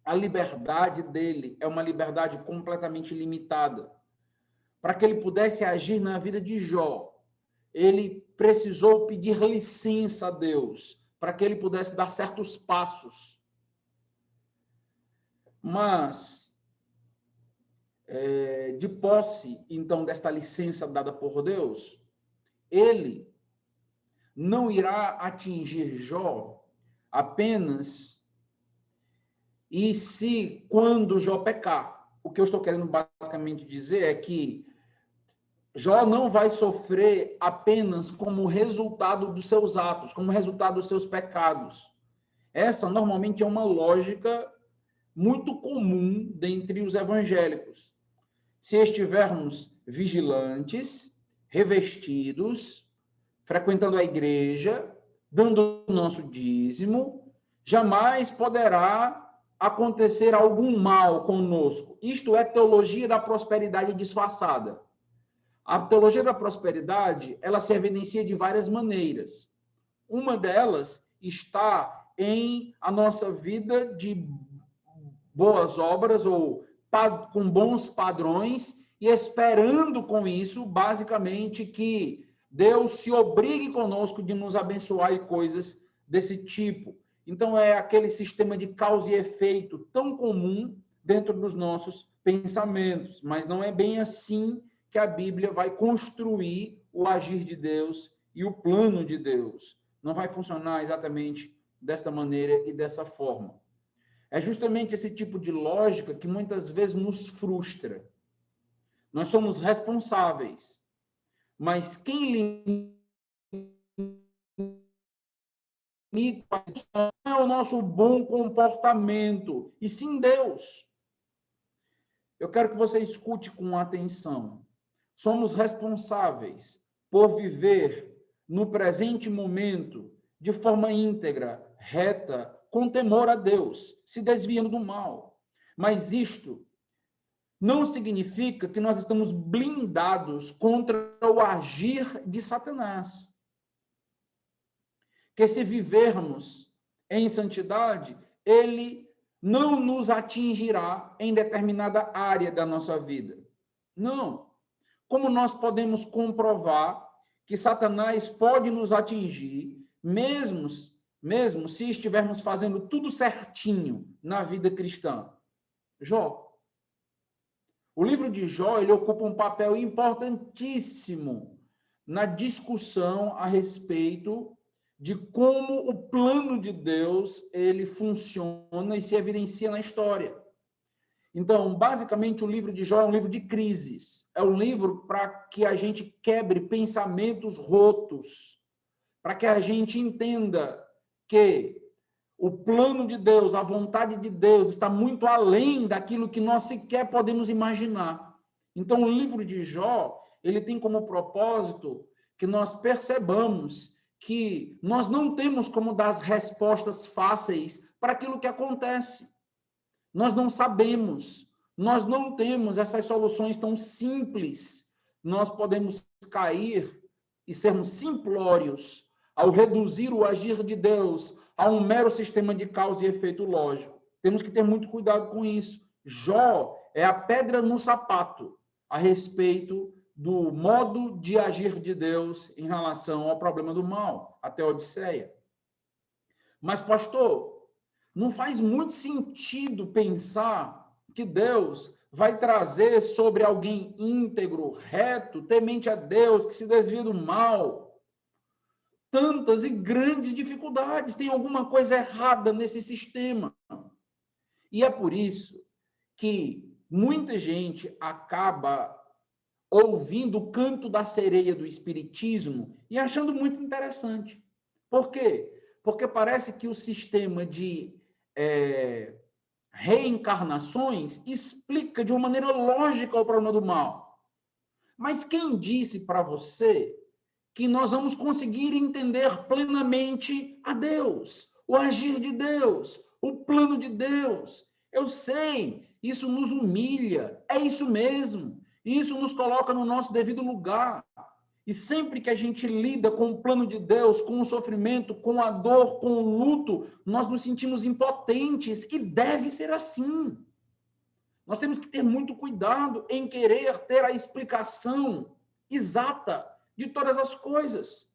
F: A liberdade dele é uma liberdade completamente limitada. Para que ele pudesse agir na vida de Jó, ele precisou pedir licença a Deus, para que ele pudesse dar certos passos. Mas, de posse, então, desta licença dada por Deus, ele não irá atingir Jó apenas e se quando Jó pecar. O que eu estou querendo basicamente dizer é que Jó não vai sofrer apenas como resultado dos seus atos, como resultado dos seus pecados. Essa normalmente é uma lógica muito comum dentre os evangélicos. Se estivermos vigilantes, revestidos, frequentando a igreja, dando o nosso dízimo, jamais poderá acontecer algum mal conosco. Isto é teologia da prosperidade disfarçada. A teologia da prosperidade, ela se evidencia de várias maneiras. Uma delas está em a nossa vida de boas obras ou com bons padrões e esperando com isso, basicamente, que Deus se obrigue conosco de nos abençoar e coisas desse tipo. Então, é aquele sistema de causa e efeito tão comum dentro dos nossos pensamentos, mas não é bem assim que a Bíblia vai construir o agir de Deus e o plano de Deus. Não vai funcionar exatamente dessa maneira e dessa forma. É justamente esse tipo de lógica que muitas vezes nos frustra. Nós somos responsáveis, mas quem limita não é o nosso bom comportamento, e sim Deus. Eu quero que você escute com atenção. Somos responsáveis por viver no presente momento de forma íntegra, reta, com temor a Deus, se desviando do mal. Mas isto não significa que nós estamos blindados contra o agir de Satanás. Que se vivermos em santidade, ele não nos atingirá em determinada área da nossa vida. Não. Como nós podemos comprovar que Satanás pode nos atingir, mesmo se estivermos fazendo tudo certinho na vida cristã? Jó. O livro de Jó, ele ocupa um papel importantíssimo na discussão a respeito de como o plano de Deus ele funciona e se evidencia na história. Então, basicamente, o livro de Jó é um livro de crises. É um livro para que a gente quebre pensamentos rotos, para que a gente entenda que o plano de Deus, a vontade de Deus está muito além daquilo que nós sequer podemos imaginar. Então, o livro de Jó, ele tem como propósito que nós percebamos que nós não temos como dar as respostas fáceis para aquilo que acontece. Nós não sabemos, nós não temos essas soluções tão simples. Nós podemos cair e sermos simplórios ao reduzir o agir de Deus a um mero sistema de causa e efeito lógico. Temos que ter muito cuidado com isso. Jó é a pedra no sapato a respeito do modo de agir de Deus em relação ao problema do mal, até a Odisseia. Mas, pastor, não faz muito sentido pensar que Deus vai trazer sobre alguém íntegro, reto, temente a Deus, que se desvia do mal, tantas e grandes dificuldades. Tem alguma coisa errada nesse sistema. E é por isso que muita gente acaba ouvindo o canto da sereia do espiritismo e achando muito interessante. Por quê? Porque parece que o sistema de reencarnações explica de uma maneira lógica o problema do mal. Mas quem disse para você que nós vamos conseguir entender plenamente a Deus, o agir de Deus, o plano de Deus? Eu sei, isso nos humilha, é isso mesmo. Isso nos coloca no nosso devido lugar. E sempre que a gente lida com o plano de Deus, com o sofrimento, com a dor, com o luto, nós nos sentimos impotentes, e deve ser assim. Nós temos que ter muito cuidado em querer ter a explicação exata de todas as coisas.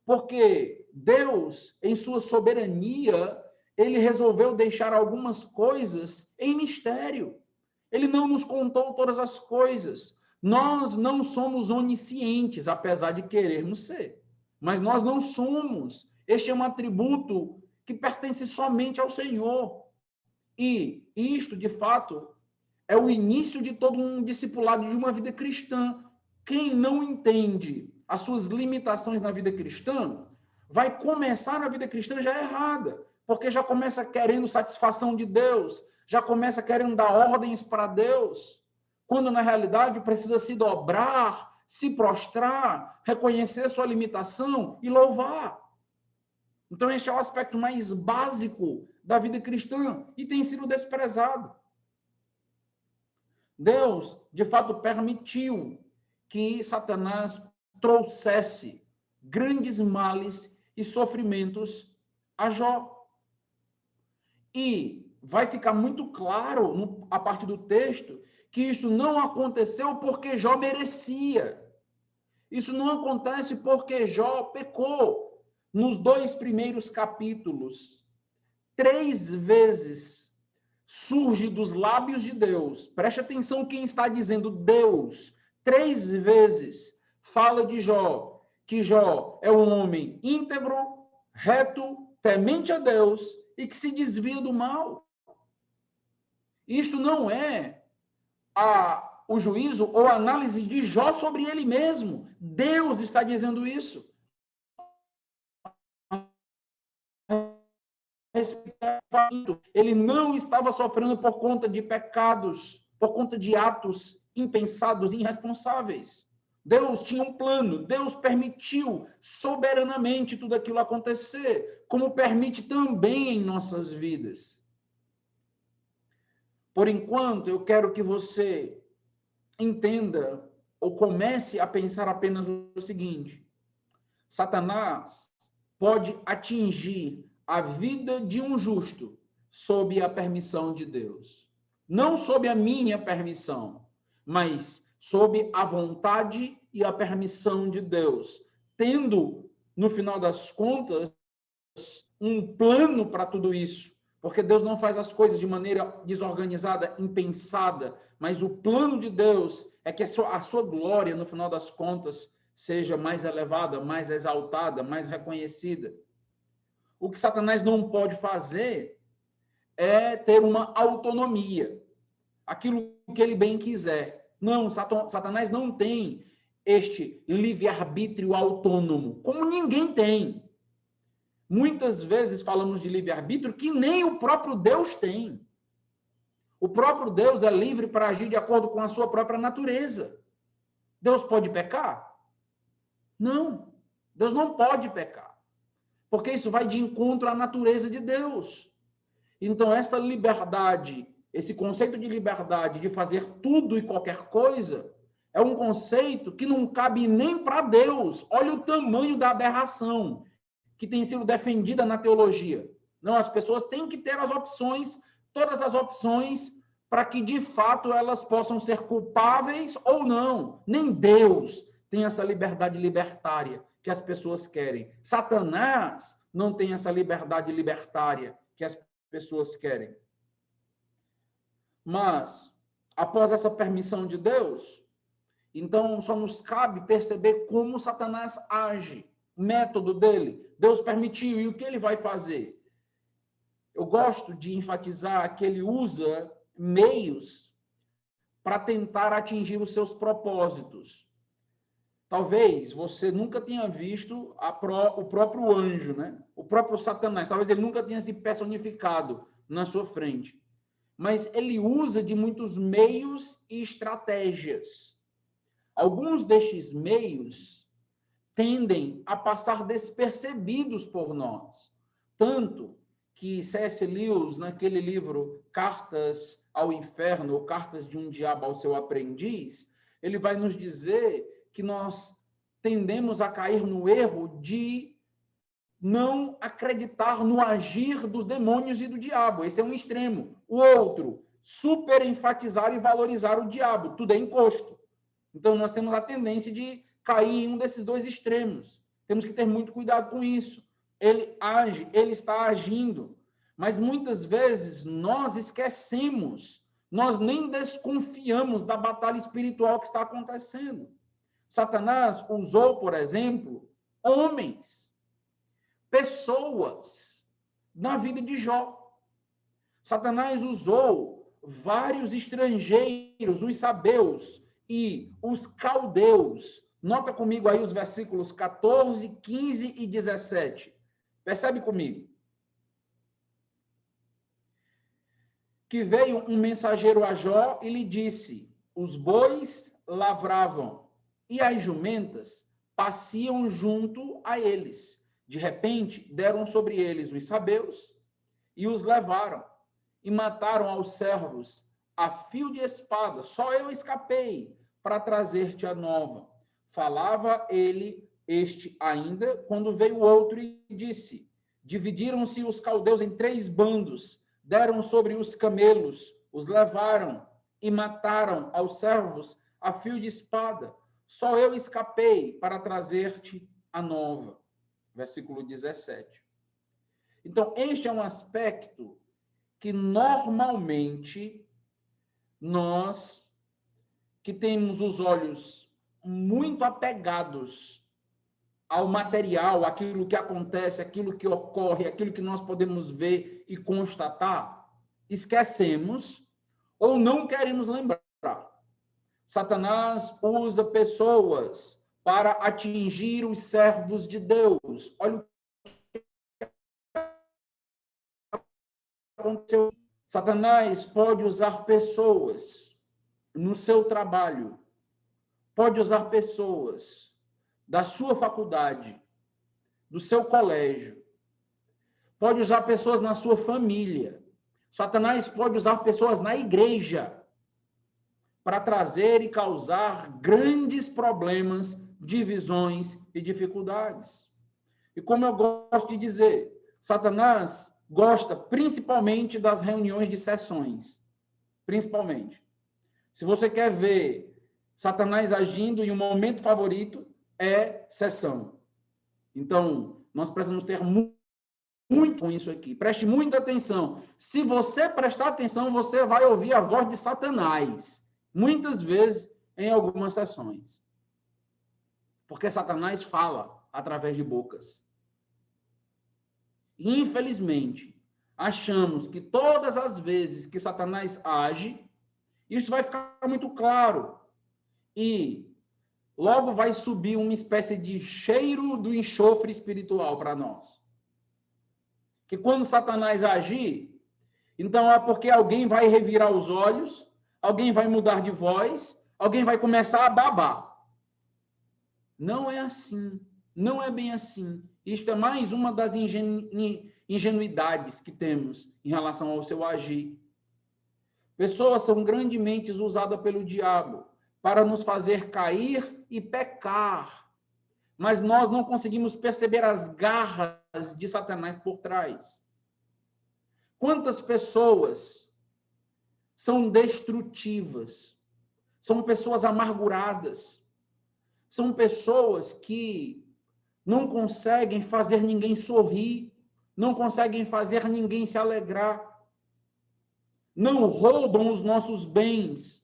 F: Porque Deus, em sua soberania, ele resolveu deixar algumas coisas em mistério. Ele não nos contou todas as coisas. Nós não somos oniscientes, apesar de querermos ser. Mas nós não somos. Este é um atributo que pertence somente ao Senhor. E isto, de fato, é o início de todo um discipulado de uma vida cristã. Quem não entende as suas limitações na vida cristã, vai começar na vida cristã já errada, porque já começa querendo satisfação de Deus, já começa querendo dar ordens para Deus, quando na realidade precisa se dobrar, se prostrar, reconhecer sua limitação e louvar. Então este é o aspecto mais básico da vida cristã e tem sido desprezado. Deus, de fato, permitiu que Satanás trouxesse grandes males e sofrimentos a Jó. E vai ficar muito claro, a partir do texto, que isso não aconteceu porque Jó merecia. Isso não acontece porque Jó pecou. Nos 2 primeiros capítulos, 3 vezes surge dos lábios de Deus. Preste atenção quem está dizendo Deus. 3 vezes fala de Jó, que Jó é um homem íntegro, reto, temente a Deus e que se desvia do mal. Isto não é o juízo ou a análise de Jó sobre ele mesmo. Deus está dizendo isso. Ele não estava sofrendo por conta de pecados, por conta de atos impensados, irresponsáveis. Deus tinha um plano, Deus permitiu soberanamente tudo aquilo acontecer, como permite também em nossas vidas. Por enquanto, eu quero que você entenda ou comece a pensar apenas o seguinte: Satanás pode atingir a vida de um justo sob a permissão de Deus. Não sob a minha permissão, mas sob a vontade e a permissão de Deus, tendo, no final das contas, um plano para tudo isso, porque Deus não faz as coisas de maneira desorganizada, impensada, mas o plano de Deus é que a sua glória, no final das contas, seja mais elevada, mais exaltada, mais reconhecida. O que Satanás não pode fazer é ter uma autonomia, aquilo que ele bem quiser. Não, Satanás não tem este livre-arbítrio autônomo, como ninguém tem. Muitas vezes falamos de livre-arbítrio que nem o próprio Deus tem. O próprio Deus é livre para agir de acordo com a sua própria natureza. Deus pode pecar? Não, Deus não pode pecar. porque isso vai de encontro à natureza de Deus. Então, essa liberdade, esse conceito de liberdade de fazer tudo e qualquer coisa, é um conceito que não cabe nem para Deus. Olha o tamanho da aberração que tem sido defendida na teologia. Não, as pessoas têm que ter as opções, todas as opções, para que, de fato, elas possam ser culpáveis ou não. Nem Deus tem essa liberdade libertária que as pessoas querem. Satanás não tem essa liberdade libertária que as pessoas querem. Mas, após essa permissão de Deus, então só nos cabe perceber como Satanás age, o método dele. Deus permitiu, e o que ele vai fazer? Eu gosto de enfatizar que ele usa meios para tentar atingir os seus propósitos. Talvez você nunca tenha visto o próprio anjo, né? O próprio Satanás. Talvez ele nunca tenha se personificado na sua frente. Mas ele usa de muitos meios e estratégias. Alguns destes meios tendem a passar despercebidos por nós. Tanto que C.S. Lewis, naquele livro Cartas ao Inferno, ou Cartas de um Diabo ao Seu Aprendiz, ele vai nos dizer que nós tendemos a cair no erro de não acreditar no agir dos demônios e do diabo. Esse é um extremo. O outro, super enfatizar e valorizar o diabo. Tudo é encosto. Então, nós temos a tendência de cair em um desses dois extremos. Temos que ter muito cuidado com isso. Ele age, ele está agindo. Mas, muitas vezes, nós esquecemos, nós nem desconfiamos da batalha espiritual que está acontecendo. Satanás usou, por exemplo, homens, pessoas, na vida de Jó. Satanás usou vários estrangeiros, os sabeus e os caldeus. Nota comigo aí os versículos 14, 15 e 17. Percebe comigo. Que veio um mensageiro a Jó e lhe disse: os bois lavravam e as jumentas passeam junto a eles. De repente, deram sobre eles os sabeus e os levaram e mataram aos servos a fio de espada. Só eu escapei para trazer-te a nova. Falava este ainda, quando veio outro e disse: dividiram-se os caldeus em 3 bandos, deram sobre os camelos, os levaram e mataram aos servos a fio de espada. Só eu escapei para trazer-te a nova. Versículo 17. Então, este é um aspecto que normalmente nós, que temos os olhos muito apegados ao material, aquilo que acontece, aquilo que ocorre, aquilo que nós podemos ver e constatar, esquecemos ou não queremos lembrar. Satanás usa pessoas para atingir os servos de Deus. Olha o que aconteceu. Satanás pode usar pessoas no seu trabalho, pode usar pessoas da sua faculdade, do seu colégio, pode usar pessoas na sua família. Satanás pode usar pessoas na igreja para trazer e causar grandes problemas, divisões e dificuldades. E como eu gosto de dizer, Satanás gosta principalmente das reuniões de sessões. Principalmente. Se você quer ver Satanás agindo em um momento favorito, é sessão. Então, nós precisamos ter muito com isso aqui. Preste muita atenção. Se você prestar atenção, você vai ouvir a voz de Satanás. Muitas vezes em algumas sessões. Porque Satanás fala através de bocas. Infelizmente, achamos que todas as vezes que Satanás age, isso vai ficar muito claro. E logo vai subir uma espécie de cheiro do enxofre espiritual para nós. Que quando Satanás agir, então é porque alguém vai revirar os olhos, alguém vai mudar de voz, alguém vai começar a babar. Não é assim. Não é bem assim. Isto é mais uma das ingenuidades que temos em relação ao seu agir. Pessoas são grandemente usadas pelo diabo para nos fazer cair e pecar, mas nós não conseguimos perceber as garras de Satanás por trás. Quantas pessoas são destrutivas, são pessoas amarguradas, são pessoas que não conseguem fazer ninguém sorrir, não conseguem fazer ninguém se alegrar, não roubam os nossos bens,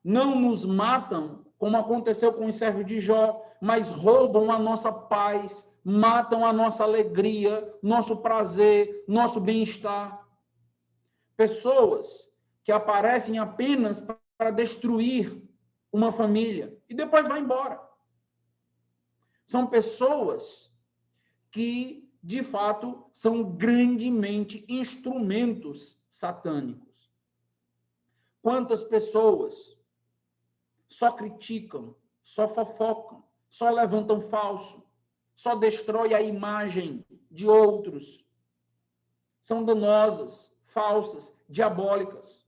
F: não nos matam, como aconteceu com os servos de Jó, mas roubam a nossa paz, matam a nossa alegria, nosso prazer, nosso bem-estar. Pessoas que aparecem apenas para destruir uma família e depois vai embora. São pessoas que, de fato, são grandemente instrumentos satânicos. Quantas pessoas só criticam, só fofocam, só levantam falso, só destrói a imagem de outros. São danosas, falsas, diabólicas.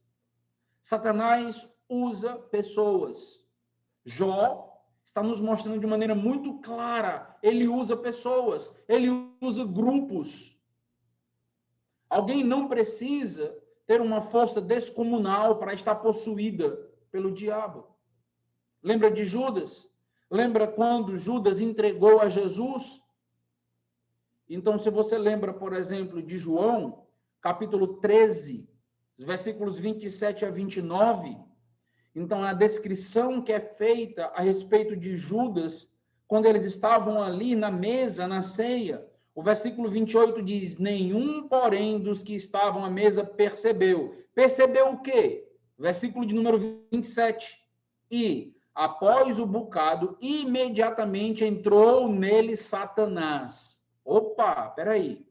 F: Satanás usa pessoas. Jó está nos mostrando de maneira muito clara. Ele usa pessoas, ele usa grupos. Alguém não precisa ter uma força descomunal para estar possuída pelo diabo. Lembra de Judas? Lembra quando Judas entregou a Jesus? Então, se você lembra, por exemplo, de João, capítulo 13, versículos 27 a 29, então a descrição que é feita a respeito de Judas, quando eles estavam ali na mesa, na ceia, o versículo 28 diz: nenhum, porém, dos que estavam à mesa percebeu. Percebeu o quê? Versículo de número 27. E, após o bocado, imediatamente entrou nele Satanás. Opa, peraí.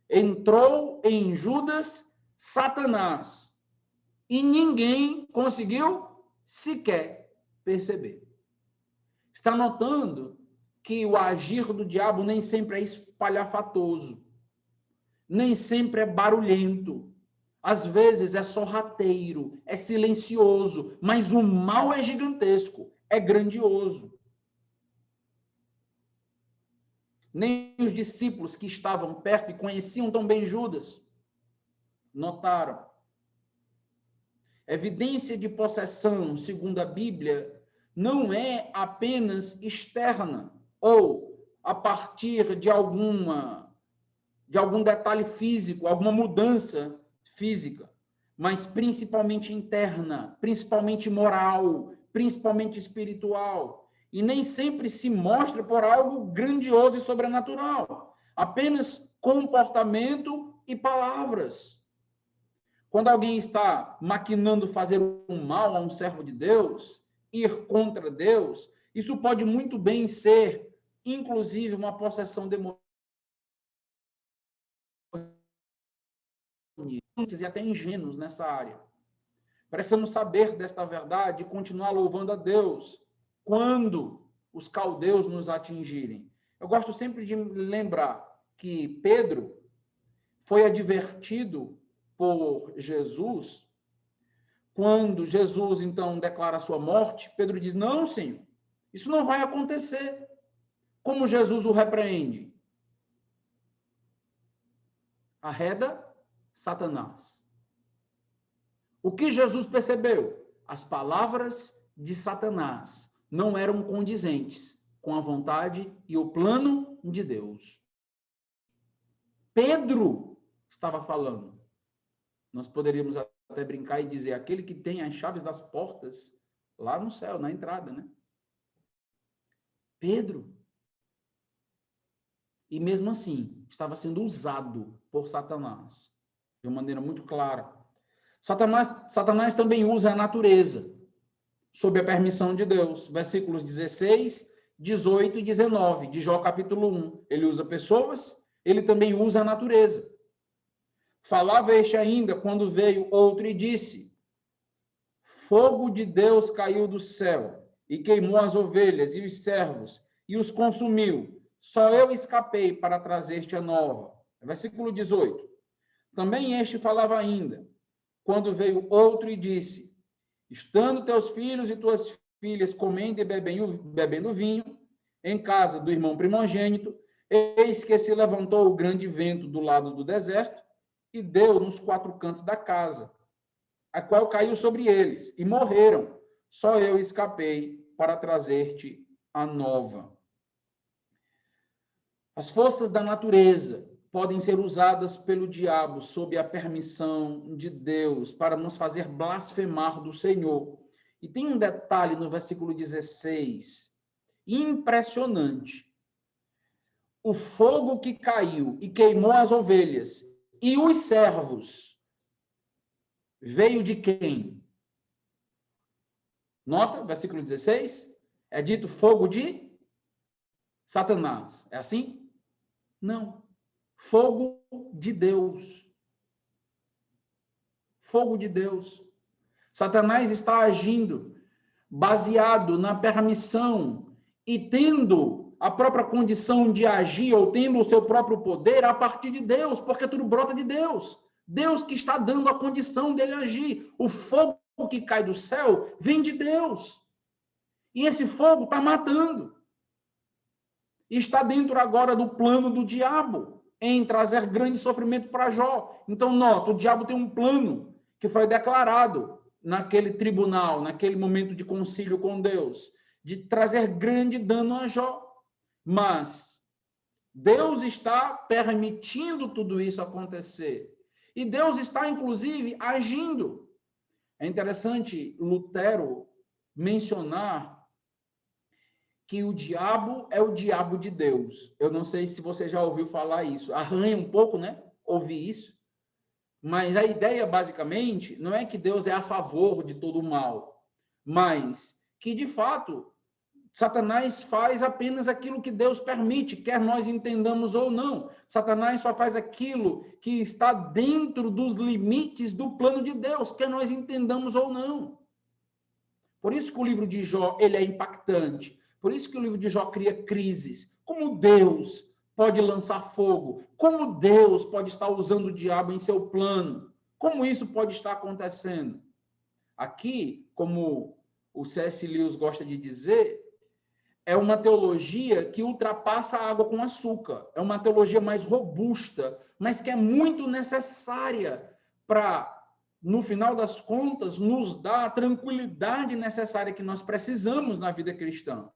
F: Entrou em Judas Satanás. E ninguém conseguiu sequer perceber. Está notando que o agir do diabo nem sempre é espalhafatoso, nem sempre é barulhento. Às vezes é sorrateiro, é silencioso, mas o mal é gigantesco, é grandioso. Nem os discípulos que estavam perto e conheciam tão bem Judas notaram. Evidência de possessão, segundo a Bíblia, não é apenas externa ou a partir de algum detalhe físico, alguma mudança física, mas principalmente interna, principalmente moral, principalmente espiritual. E nem sempre se mostra por algo grandioso e sobrenatural, apenas comportamento e palavras. Quando alguém está maquinando fazer um mal a um servo de Deus, ir contra Deus, isso pode muito bem ser, inclusive, uma possessão demoníaca e até ingênuos nessa área. Precisamos saber desta verdade e continuar louvando a Deus quando os caldeus nos atingirem. Eu gosto sempre de lembrar que Pedro foi advertido por Jesus. Quando Jesus, então, declara a sua morte, Pedro diz: não, Senhor, isso não vai acontecer. Como Jesus o repreende? Arreda Satanás. O que Jesus percebeu? As palavras de Satanás não eram condizentes com a vontade e o plano de Deus. Pedro estava falando. Nós poderíamos até brincar e dizer: aquele que tem as chaves das portas lá no céu, na entrada, né? Pedro. E mesmo assim, estava sendo usado por Satanás, de uma maneira muito clara. Satanás também usa a natureza, sob a permissão de Deus. Versículos 16, 18 e 19, de Jó capítulo 1. Ele usa pessoas, ele também usa a natureza. Falava este ainda quando veio outro e disse: fogo de Deus caiu do céu e queimou as ovelhas e os servos e os consumiu. só eu escapei para trazer-te a nova. Versículo 18. Também este falava ainda, quando veio outro e disse, estando teus filhos e tuas filhas comendo e bebendo vinho, em casa do irmão primogênito, eis que se levantou o grande vento do lado do deserto e deu nos 4 cantos da casa, a qual caiu sobre eles, e morreram. Só eu escapei para trazer-te a nova. As forças da natureza podem ser usadas pelo diabo sob a permissão de Deus para nos fazer blasfemar do Senhor. E tem um detalhe no versículo 16, impressionante. O fogo que caiu e queimou as ovelhas e os servos veio de quem? Nota, versículo 16, é dito fogo de Satanás. É assim? Não. Fogo de Deus. Fogo de Deus. Satanás está agindo baseado na permissão e tendo a própria condição de agir ou tendo o seu próprio poder a partir de Deus, porque tudo brota de Deus. Deus que está dando a condição dele agir. O fogo que cai do céu vem de Deus. E esse fogo está matando. E está dentro agora do plano do diabo em trazer grande sofrimento para Jó. Então, nota, o diabo tem um plano que foi declarado naquele tribunal, naquele momento de concílio com Deus, de trazer grande dano a Jó. Mas Deus está permitindo tudo isso acontecer. E Deus está, inclusive, agindo. É interessante Lutero mencionar que o diabo é o diabo de Deus. Eu não sei se você já ouviu falar isso. Arranha um pouco, né? Ouvir isso. Mas a ideia, basicamente, não é que Deus é a favor de todo o mal, mas que, de fato, Satanás faz apenas aquilo que Deus permite, quer nós entendamos ou não. Satanás só faz aquilo que está dentro dos limites do plano de Deus, quer nós entendamos ou não. Por isso que o livro de Jó ele é impactante. Por isso que o livro de Jó cria crises. Como Deus pode lançar fogo? Como Deus pode estar usando o diabo em seu plano? Como isso pode estar acontecendo? Aqui, como o C.S. Lewis gosta de dizer, é uma teologia que ultrapassa a água com açúcar. É uma teologia mais robusta, mas que é muito necessária para, no final das contas, nos dar a tranquilidade necessária que nós precisamos na vida cristã.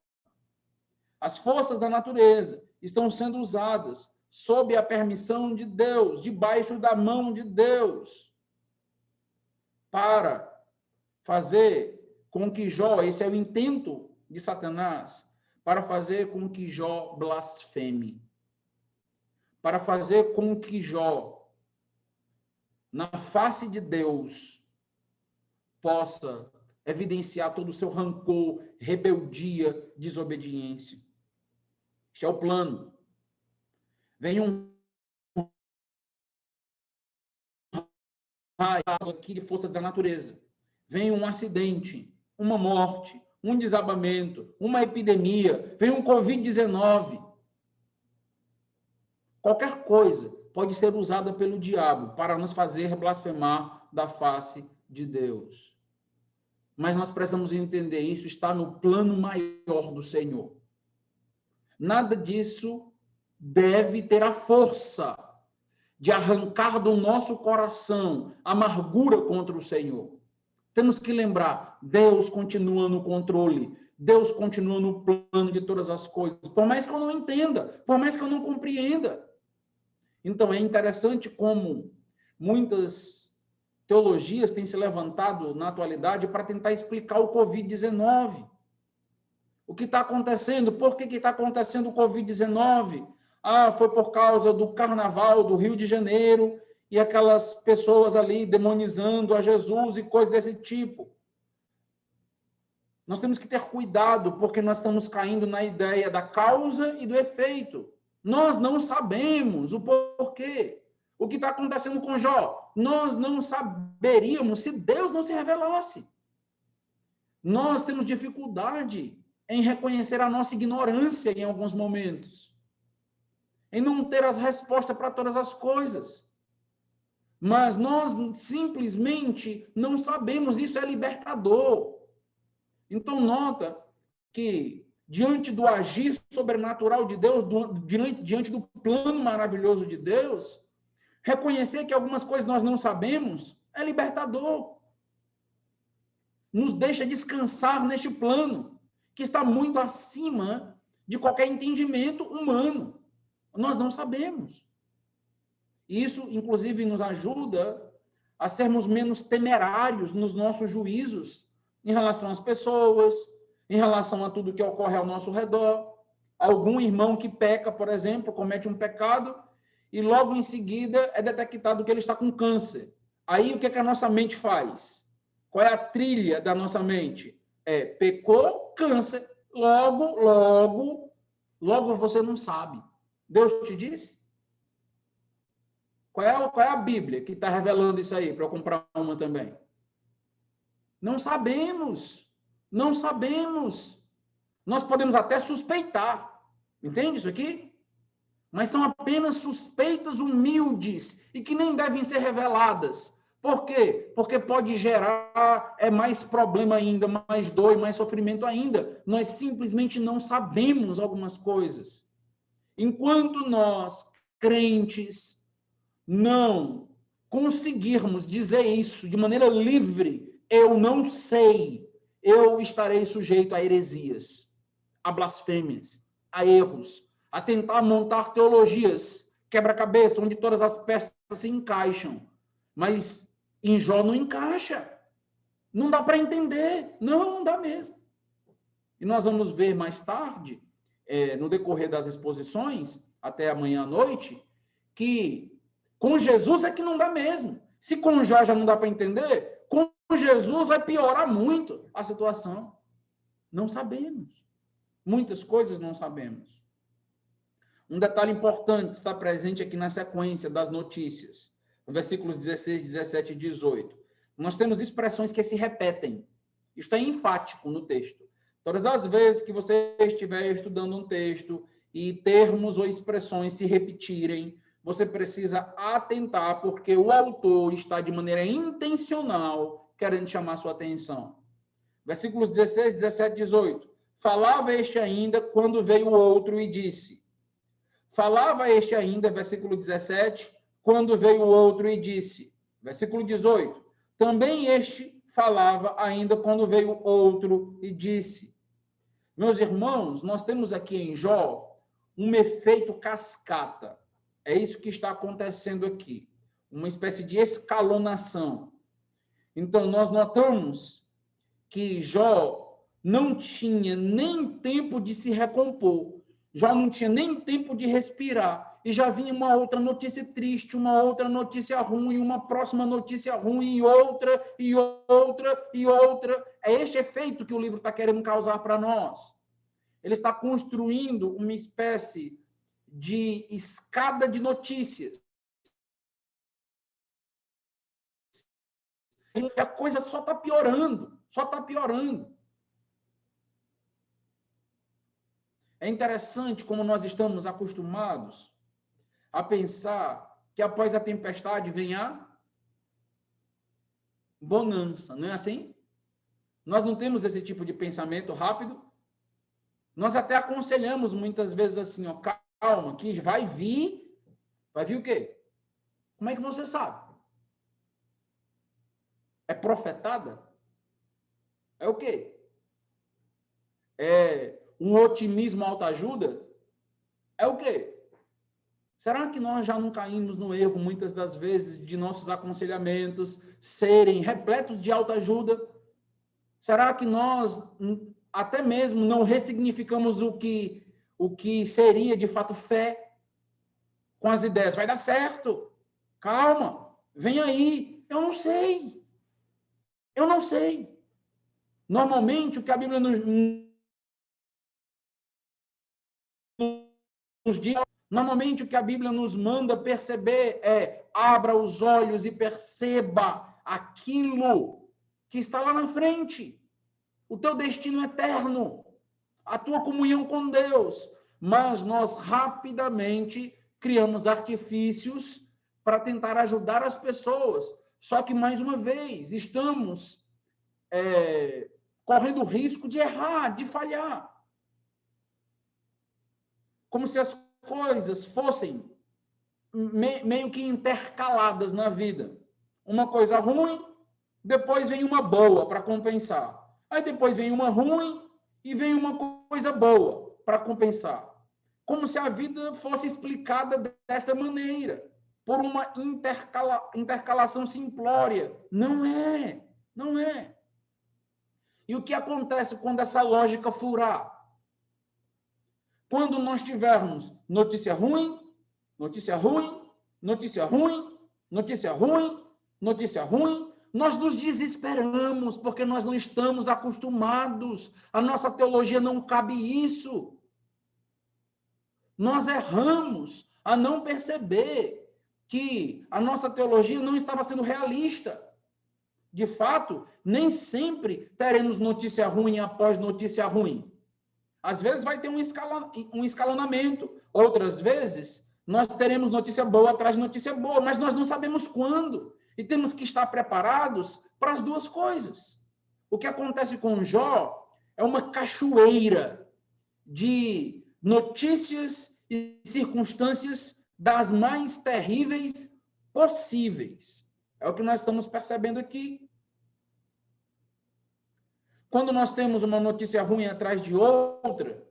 F: As forças da natureza estão sendo usadas sob a permissão de Deus, debaixo da mão de Deus, para fazer com que Jó, esse é o intento de Satanás, para fazer com que Jó blasfeme, para fazer com que Jó, na face de Deus, possa evidenciar todo o seu rancor, rebeldia, desobediência. Este é o plano. Vem um raio aqui de forças da natureza. Vem um acidente, uma morte, um desabamento, uma epidemia, vem um Covid-19. Qualquer coisa pode ser usada pelo diabo para nos fazer blasfemar da face de Deus. Mas nós precisamos entender, isso está no plano maior do Senhor. Nada disso deve ter a força de arrancar do nosso coração amargura contra o Senhor. Temos que lembrar, Deus continua no controle, Deus continua no plano de todas as coisas, por mais que eu não entenda, por mais que eu não compreenda. Então, é interessante como muitas teologias têm se levantado na atualidade para tentar explicar o Covid-19. O que está acontecendo? Por que está acontecendo o Covid-19? Foi por causa do carnaval do Rio de Janeiro e aquelas pessoas ali demonizando a Jesus e coisas desse tipo. Nós temos que ter cuidado, porque nós estamos caindo na ideia da causa e do efeito. Nós não sabemos o porquê. O que está acontecendo com Jó? Nós não saberíamos se Deus não se revelasse. Nós temos dificuldade em reconhecer a nossa ignorância em alguns momentos. em não ter as respostas para todas as coisas. Mas nós simplesmente não sabemos, isso é libertador. Então, nota que, diante do agir sobrenatural de Deus, diante do plano maravilhoso de Deus, reconhecer que algumas coisas nós não sabemos é libertador. Nos deixa descansar neste plano, que está muito acima de qualquer entendimento humano. Nós não sabemos. Isso, inclusive, nos ajuda a sermos menos temerários nos nossos juízos em relação às pessoas, em relação a tudo que ocorre ao nosso redor. Algum irmão que peca, por exemplo, comete um pecado e logo em seguida é detectado que ele está com câncer. Aí o que a nossa mente faz? Qual é a trilha da nossa mente? Pecou, câncer. Logo você não sabe. Deus te disse? Qual é a Bíblia que está revelando isso aí, para eu comprar uma também? Não sabemos. Não sabemos. Nós podemos até suspeitar. Entende isso aqui? Mas são apenas suspeitas humildes e que nem devem ser reveladas. Por quê? Porque pode gerar mais problema ainda, mais dor e mais sofrimento ainda. Nós simplesmente não sabemos algumas coisas. Enquanto nós, crentes, não conseguirmos dizer isso de maneira livre, eu não sei, eu estarei sujeito a heresias, a blasfêmias, a erros, a tentar montar teologias, quebra-cabeça, onde todas as peças se encaixam. Mas em Jó não encaixa. Não dá para entender. Não dá mesmo. E nós vamos ver mais tarde, no decorrer das exposições, até amanhã à noite, que com Jesus é que não dá mesmo. Se com Jó já não dá para entender, com Jesus vai piorar muito a situação. Não sabemos. Muitas coisas não sabemos. Um detalhe importante está presente aqui na sequência das notícias. No versículos 16, 17 e 18. Nós temos expressões que se repetem. Isto é enfático no texto. Todas as vezes que você estiver estudando um texto e termos ou expressões se repetirem, você precisa atentar, porque o autor está de maneira intencional querendo chamar sua atenção. Versículos 16, 17 e 18. Falava este ainda quando veio o outro e disse. Falava este ainda, versículo 17, quando veio o outro e disse. Versículo 18. Também este falava ainda quando veio outro e disse. Meus irmãos, nós temos aqui em Jó um efeito cascata. É isso que está acontecendo aqui. Uma espécie de escalonação. Então, nós notamos que Jó não tinha nem tempo de se recompor. Jó não tinha nem tempo de respirar. E já vinha uma outra notícia triste, uma outra notícia ruim, uma próxima notícia ruim, e outra, e outra, e outra. É este efeito que o livro está querendo causar para nós. Ele está construindo uma espécie de escada de notícias. E a coisa só está piorando, só está piorando. É interessante como nós estamos acostumados a pensar que após a tempestade vem a bonança, não é assim? Nós não temos esse tipo de pensamento rápido. Nós até aconselhamos muitas vezes assim, ó, calma, que vai vir o quê? Como é que você sabe? É profetada? É o quê? É um otimismo autoajuda? É o quê? Será que nós já não caímos no erro, muitas das vezes, de nossos aconselhamentos serem repletos de autoajuda? Será que nós até mesmo não ressignificamos o que seria, de fato, fé com as ideias? Vai dar certo. Calma. Vem aí. Eu não sei. Eu não sei. Normalmente, o que a Bíblia nos diz, normalmente o que a Bíblia nos manda perceber é: abra os olhos e perceba aquilo que está lá na frente. O teu destino eterno, a tua comunhão com Deus. Mas nós rapidamente criamos artifícios para tentar ajudar as pessoas. Só que, mais uma vez, estamos correndo o risco de errar, de falhar. Como se as coisas fossem meio que intercaladas na vida. Uma coisa ruim, depois vem uma boa para compensar. Aí depois vem uma ruim e vem uma coisa boa para compensar. Como se a vida fosse explicada desta maneira, por uma intercalação simplória. Não é, não é. E o que acontece quando essa lógica furar? Quando nós tivermos notícia ruim, notícia ruim, notícia ruim, notícia ruim, notícia ruim, nós nos desesperamos, porque nós não estamos acostumados. A nossa teologia não cabe isso. Nós erramos a não perceber que a nossa teologia não estava sendo realista. De fato, nem sempre teremos notícia ruim após notícia ruim. Às vezes vai ter um escalonamento. Outras vezes, nós teremos notícia boa atrás de notícia boa, mas nós não sabemos quando. E temos que estar preparados para as duas coisas. O que acontece com Jó é uma cachoeira de notícias e circunstâncias das mais terríveis possíveis. É o que nós estamos percebendo aqui. Quando nós temos uma notícia ruim atrás de outra,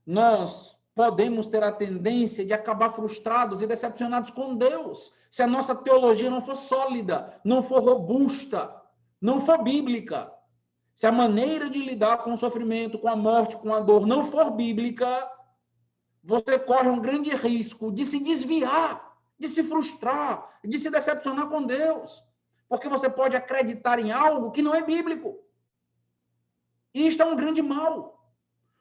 F: nós podemos ter a tendência de acabar frustrados e decepcionados com Deus, se a nossa teologia não for sólida, não for robusta, não for bíblica. Se a maneira de lidar com o sofrimento, com a morte, com a dor não for bíblica, você corre um grande risco de se desviar, de se frustrar, de se decepcionar com Deus, porque você pode acreditar em algo que não é bíblico. E isto é um grande mal.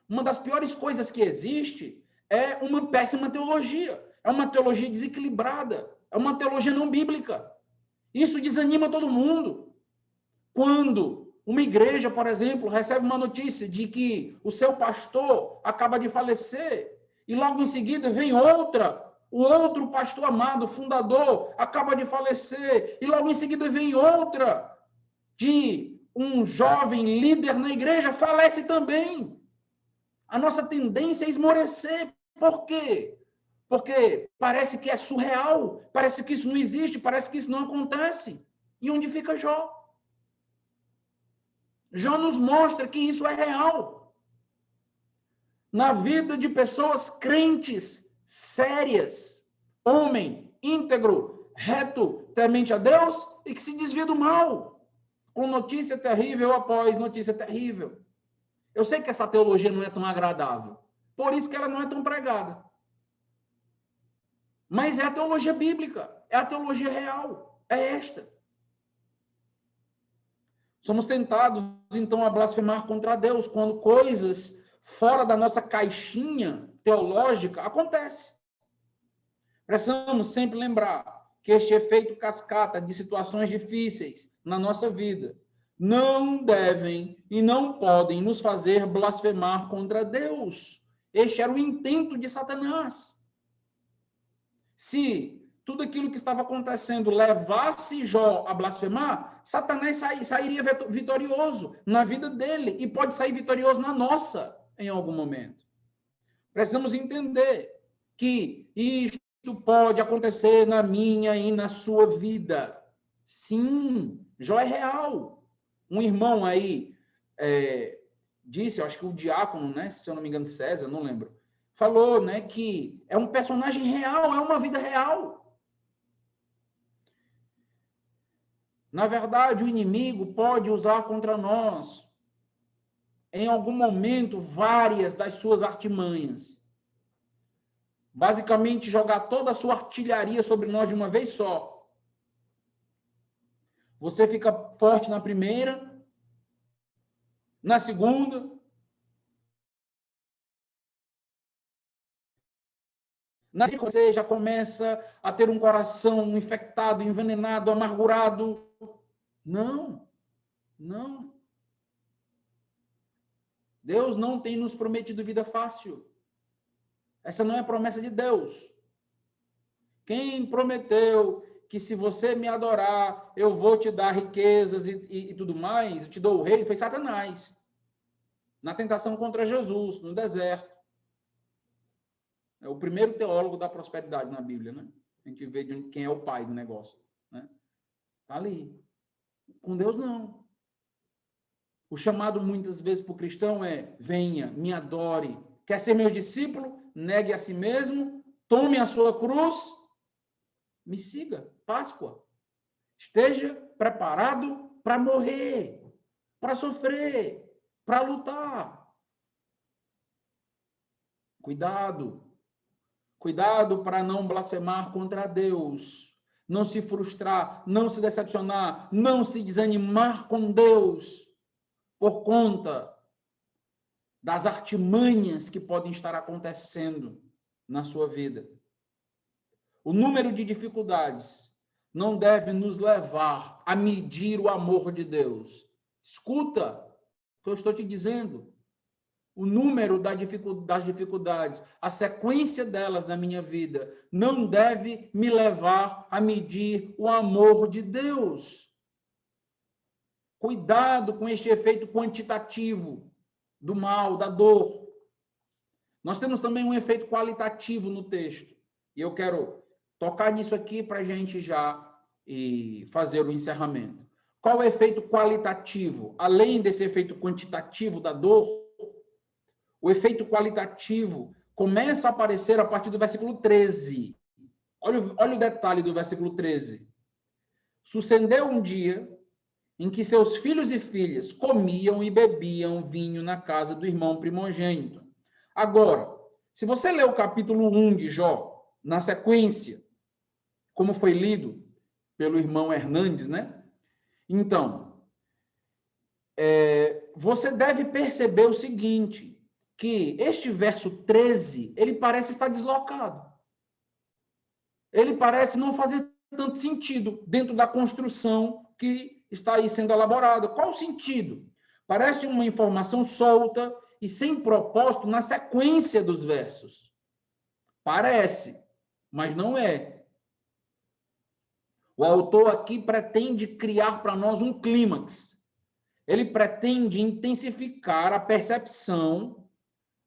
F: Uma das piores coisas que existe é uma péssima teologia. É uma teologia desequilibrada. É uma teologia não bíblica. Isso desanima todo mundo. Quando uma igreja, por exemplo, recebe uma notícia de que o seu pastor acaba de falecer, e logo em seguida vem outra, o outro pastor amado, fundador, acaba de falecer, e logo em seguida vem outra, de um jovem líder na igreja, falece também. A nossa tendência é esmorecer. Por quê? Porque parece que é surreal, parece que isso não existe, parece que isso não acontece. E onde fica Jó? Jó nos mostra que isso é real. Na vida de pessoas crentes, sérias, homem, íntegro, reto, temente a Deus e que se desvia do mal, com notícia terrível após notícia terrível. Eu sei que essa teologia não é tão agradável, por isso que ela não é tão pregada. Mas é a teologia bíblica, é a teologia real, é esta. Somos tentados, então, a blasfemar contra Deus quando coisas fora da nossa caixinha teológica acontecem. Precisamos sempre lembrar que este efeito cascata de situações difíceis na nossa vida não devem e não podem nos fazer blasfemar contra Deus. Este era o intento de Satanás. Se tudo aquilo que estava acontecendo levasse Jó a blasfemar, Satanás sairia vitorioso na vida dele e pode sair vitorioso na nossa em algum momento. Precisamos entender que isto pode acontecer na minha e na sua vida. Sim, Jó é real. Um irmão aí disse, eu acho que o diácono, né, se eu não me engano, César, não lembro, falou, né, que é um personagem real, é uma vida real. Na verdade, o inimigo pode usar contra nós, em algum momento, várias das suas artimanhas. Basicamente, jogar toda a sua artilharia sobre nós de uma vez só. Você fica forte na primeira, na segunda, você já começa a ter um coração infectado, envenenado, amargurado. Não, não. Deus não tem nos prometido vida fácil. Essa não é a promessa de Deus. Quem prometeu que se você me adorar, eu vou te dar riquezas e tudo mais, eu te dou o rei, foi Satanás. Na tentação contra Jesus, no deserto. É o primeiro teólogo da prosperidade na Bíblia, né? A gente vê de quem é o pai do negócio, né? Tá ali. Com Deus, não. O chamado muitas vezes para o cristão é: venha, me adore. Quer ser meu discípulo? Negue a si mesmo, tome a sua cruz, me siga. Páscoa. Esteja preparado para morrer, para sofrer, para lutar. Cuidado. Cuidado para não blasfemar contra Deus. Não se frustrar, não se decepcionar, não se desanimar com Deus por conta das artimanhas que podem estar acontecendo na sua vida. O número de dificuldades não deve nos levar a medir o amor de Deus. Escuta o que eu estou te dizendo. O número das dificuldades, a sequência delas na minha vida, não deve me levar a medir o amor de Deus. Cuidado com este efeito quantitativo do mal, da dor. Nós temos também um efeito qualitativo no texto. E eu quero tocar nisso aqui para a gente já fazer o encerramento. Qual é o efeito qualitativo? Além desse efeito quantitativo da dor, o efeito qualitativo começa a aparecer a partir do versículo 13. Olha o detalhe do versículo 13. Sucedeu um dia em que seus filhos e filhas comiam e bebiam vinho na casa do irmão primogênito. Agora, se você ler o capítulo 1 de Jó, na sequência, como foi lido pelo irmão Hernandes, né? Então, você deve perceber o seguinte, que este verso 13, ele parece estar deslocado. Ele parece não fazer tanto sentido dentro da construção que está aí sendo elaborada. Qual o sentido? Parece uma informação solta e sem propósito na sequência dos versos. Parece, mas não é. O autor aqui pretende criar para nós um clímax. Ele pretende intensificar a percepção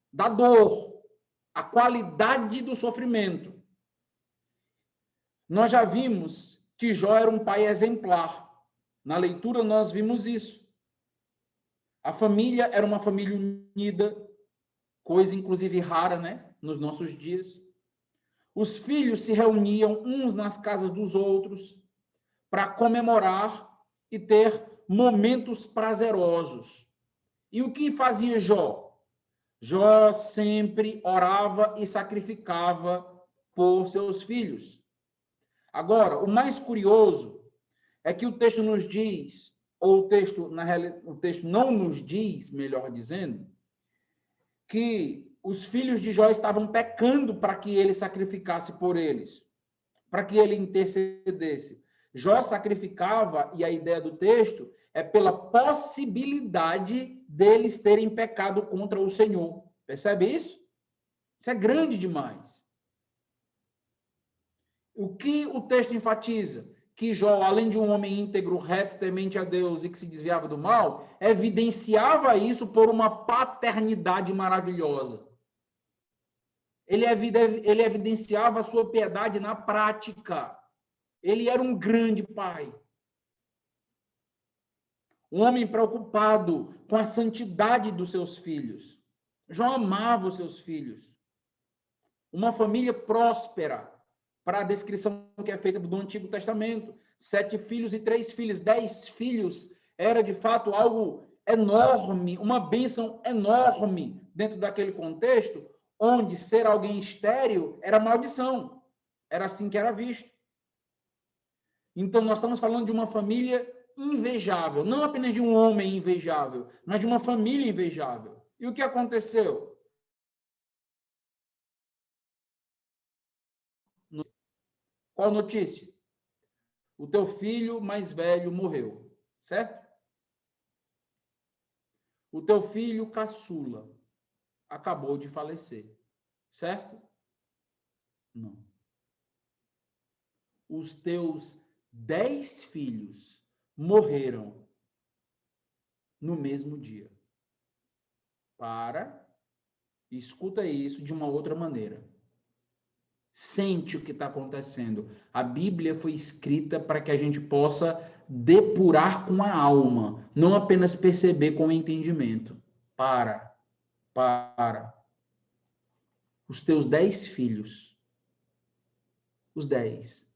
F: da dor, a qualidade do sofrimento. Nós já vimos que Jó era um pai exemplar. Na leitura nós vimos isso. A família era uma família unida, coisa inclusive rara, né, nos nossos dias. Os filhos se reuniam uns nas casas dos outros para comemorar e ter momentos prazerosos. E o que fazia Jó? Jó sempre orava e sacrificava por seus filhos. Agora, o mais curioso é que o texto nos diz, ou o texto não nos diz, melhor dizendo, que os filhos de Jó estavam pecando para que ele sacrificasse por eles, para que ele intercedesse. Jó sacrificava, e a ideia do texto é pela possibilidade deles terem pecado contra o Senhor. Percebe isso? Isso é grande demais. O que o texto enfatiza? Que Jó, além de um homem íntegro, reto, temente a Deus e que se desviava do mal, evidenciava isso por uma paternidade maravilhosa. Ele evidenciava a sua piedade na prática. Ele era um grande pai. Um homem preocupado com a santidade dos seus filhos. Jó amava os seus filhos. Uma família próspera, para a descrição que é feita do Antigo Testamento. 7 filhos e 3 filhos. 10 filhos era, de fato, algo enorme, uma bênção enorme dentro daquele contexto, onde ser alguém estéril era maldição. Era assim que era visto. Então, nós estamos falando de uma família invejável, não apenas de um homem invejável, mas de uma família invejável. E o que aconteceu? Qual notícia? O teu filho mais velho morreu, certo? O teu filho caçula acabou de falecer, certo? Não. os teus 10 filhos morreram no mesmo dia. Escuta isso de uma outra maneira. Sente o que está acontecendo. A Bíblia foi escrita para que a gente possa depurar com a alma, não apenas perceber com o entendimento. Para. Os teus 10 filhos, os 10,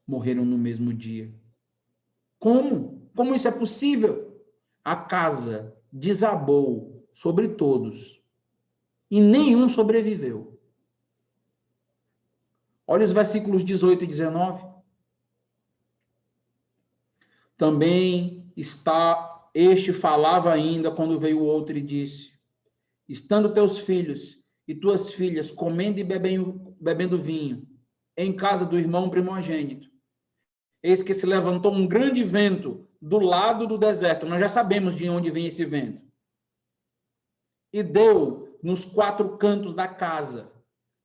F: morreram no mesmo dia. Como? Como isso é possível? A casa desabou sobre todos e nenhum sobreviveu. Olha os versículos 18 e 19. Também este falava ainda quando veio o outro e disse: estando teus filhos e tuas filhas comendo e bebendo vinho em casa do irmão primogênito, eis que se levantou um grande vento do lado do deserto. Nós já sabemos de onde vem esse vento. E deu nos 4 cantos da casa,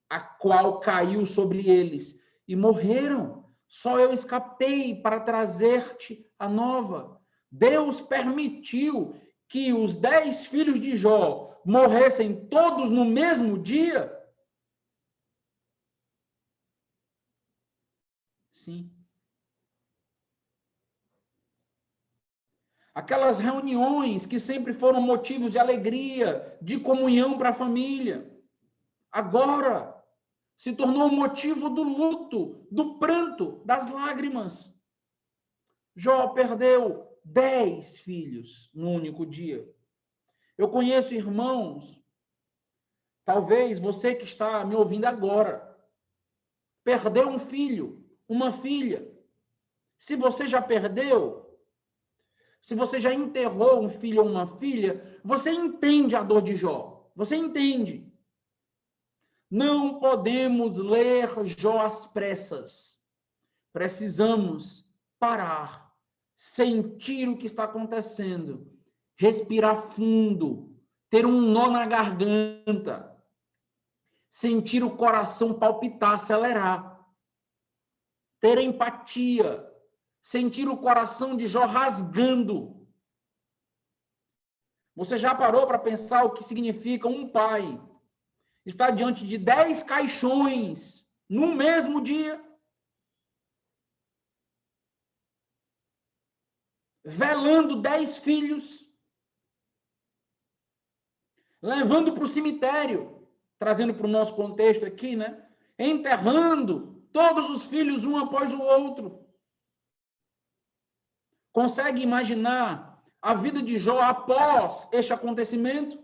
F: a qual caiu sobre eles, e morreram. Só eu escapei para trazer-te a nova. Deus permitiu que os 10 filhos de Jó morressem todos no mesmo dia? Sim. Aquelas reuniões que sempre foram motivos de alegria, de comunhão para a família, agora se tornou motivo do luto, do pranto, das lágrimas. Jó perdeu 10 filhos no único dia. Eu conheço irmãos, talvez você que está me ouvindo agora, perdeu um filho, uma filha. Se você já perdeu, se você já enterrou um filho ou uma filha, você entende a dor de Jó. Você entende. Não podemos ler Jó às pressas. Precisamos parar, sentir o que está acontecendo, respirar fundo, ter um nó na garganta, sentir o coração palpitar, acelerar, ter empatia, sentir o coração de Jó rasgando. Você já parou para pensar o que significa um pai estar diante de 10 caixões no mesmo dia? Velando 10 filhos, levando para o cemitério, trazendo para o nosso contexto aqui, né? Enterrando todos os filhos um após o outro. Consegue imaginar a vida de Jó após este acontecimento?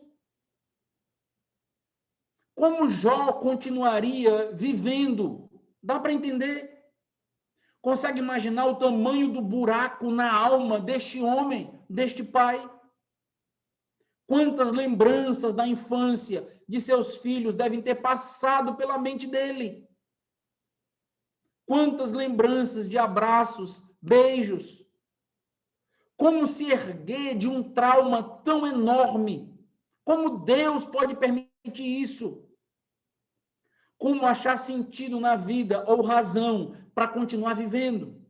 F: Como Jó continuaria vivendo? Dá para entender? Consegue imaginar o tamanho do buraco na alma deste homem, deste pai? Quantas lembranças da infância de seus filhos devem ter passado pela mente dele? Quantas lembranças de abraços, beijos? Como se erguer de um trauma tão enorme? Como Deus pode permitir isso? Como achar sentido na vida ou razão para continuar vivendo?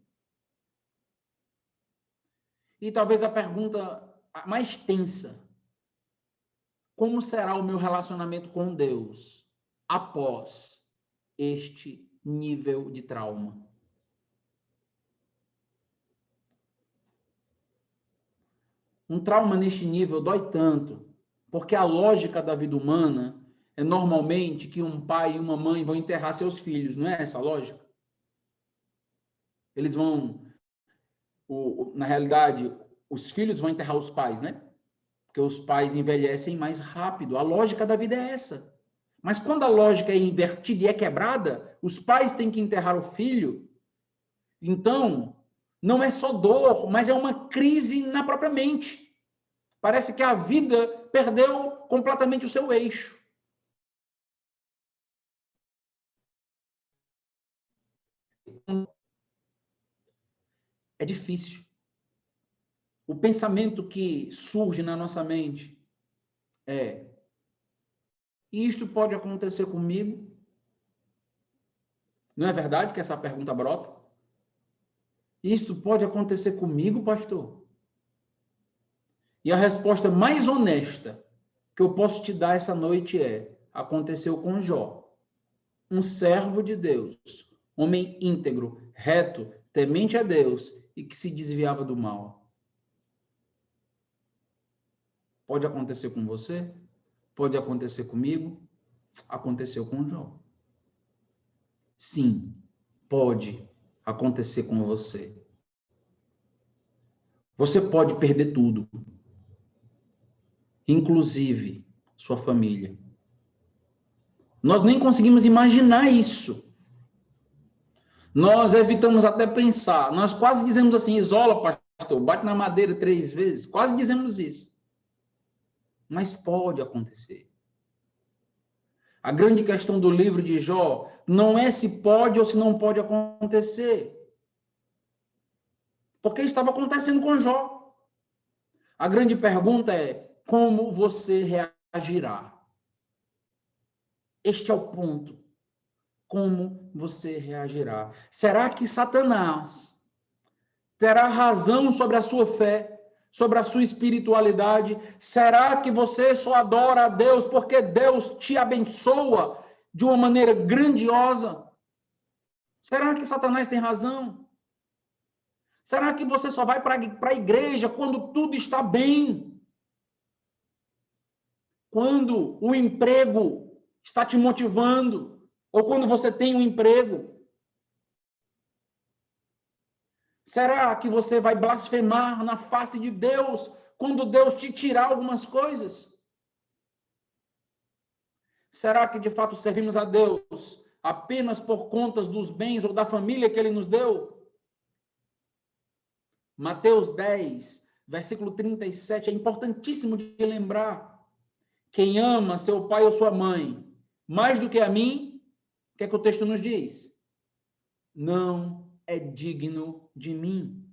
F: E talvez a pergunta mais tensa: como será o meu relacionamento com Deus após este nível de trauma? Um trauma neste nível dói tanto, porque a lógica da vida humana é normalmente que um pai e uma mãe vão enterrar seus filhos, não é essa a lógica? Eles vão, na realidade, os filhos vão enterrar os pais, né? Porque os pais envelhecem mais rápido. A lógica da vida é essa. Mas quando a lógica é invertida e é quebrada, os pais têm que enterrar o filho. Então, não é só dor, mas é uma crise na própria mente. Parece que a vida perdeu completamente o seu eixo. É difícil. O pensamento que surge na nossa mente é: isto pode acontecer comigo? Não é verdade que essa pergunta brota? Isto pode acontecer comigo, pastor? E a resposta mais honesta que eu posso te dar essa noite é: aconteceu com Jó, um servo de Deus, homem íntegro, reto, temente a Deus e que se desviava do mal. Pode acontecer com você? Pode acontecer comigo? Aconteceu com Jó. Sim, pode acontecer com você. Você pode perder tudo, inclusive sua família. Nós nem conseguimos imaginar isso. Nós evitamos até pensar. Nós quase dizemos assim: isola, pastor, bate na madeira 3 vezes. Quase dizemos isso. Mas pode acontecer. A grande questão do livro de Jó não é se pode ou se não pode acontecer. Porque estava acontecendo com Jó. A grande pergunta é: como você reagirá? Este é o ponto. Como você reagirá? Será que Satanás terá razão sobre a sua fé, sobre a sua espiritualidade? Será que você só adora a Deus porque Deus te abençoa de uma maneira grandiosa? Será que Satanás tem razão? Será que você só vai para a igreja quando tudo está bem? Quando o emprego está te motivando? Ou quando você tem um emprego? Será que você vai blasfemar na face de Deus quando Deus te tirar algumas coisas? Será que de fato servimos a Deus apenas por conta dos bens ou da família que Ele nos deu? Mateus 10, versículo 37, é importantíssimo de lembrar. Quem ama seu pai ou sua mãe mais do que a mim, o que é que o texto nos diz? Não é digno de mim.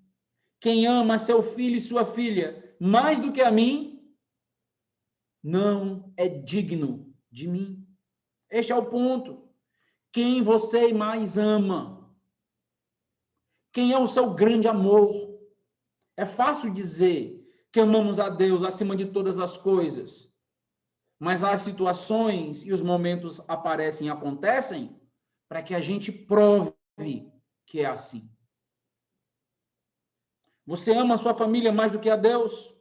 F: Quem ama seu filho e sua filha mais do que a mim, não é digno de mim. Este é o ponto. Quem você mais ama? Quem é o seu grande amor? É fácil dizer que amamos a Deus acima de todas as coisas, mas as situações e os momentos aparecem e acontecem para que a gente prove que é assim. Você ama a sua família mais do que a Deus?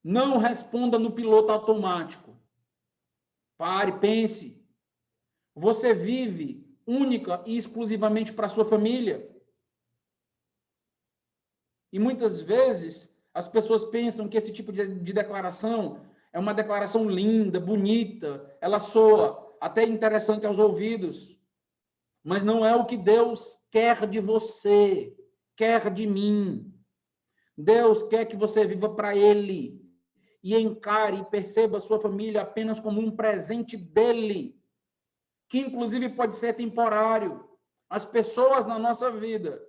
F: Não responda no piloto automático. Pare, pense. Você vive única e exclusivamente para a sua família? E muitas vezes as pessoas pensam que esse tipo de declaração é uma declaração linda, bonita, ela soa até interessante aos ouvidos, mas não é o que Deus quer de você, quer de mim. Deus quer que você viva para Ele e encare e perceba a sua família apenas como um presente dEle, que inclusive pode ser temporário. As pessoas na nossa vida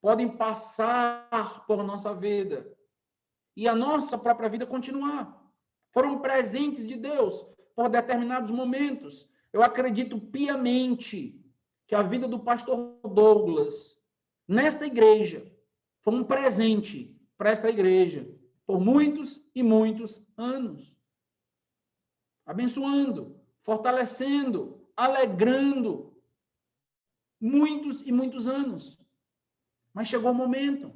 F: podem passar por nossa vida e a nossa própria vida continuar. Foram presentes de Deus por determinados momentos. Eu acredito piamente que a vida do pastor Douglas, nesta igreja, foi um presente para esta igreja por muitos e muitos anos. Abençoando, fortalecendo, alegrando muitos e muitos anos. Mas chegou o momento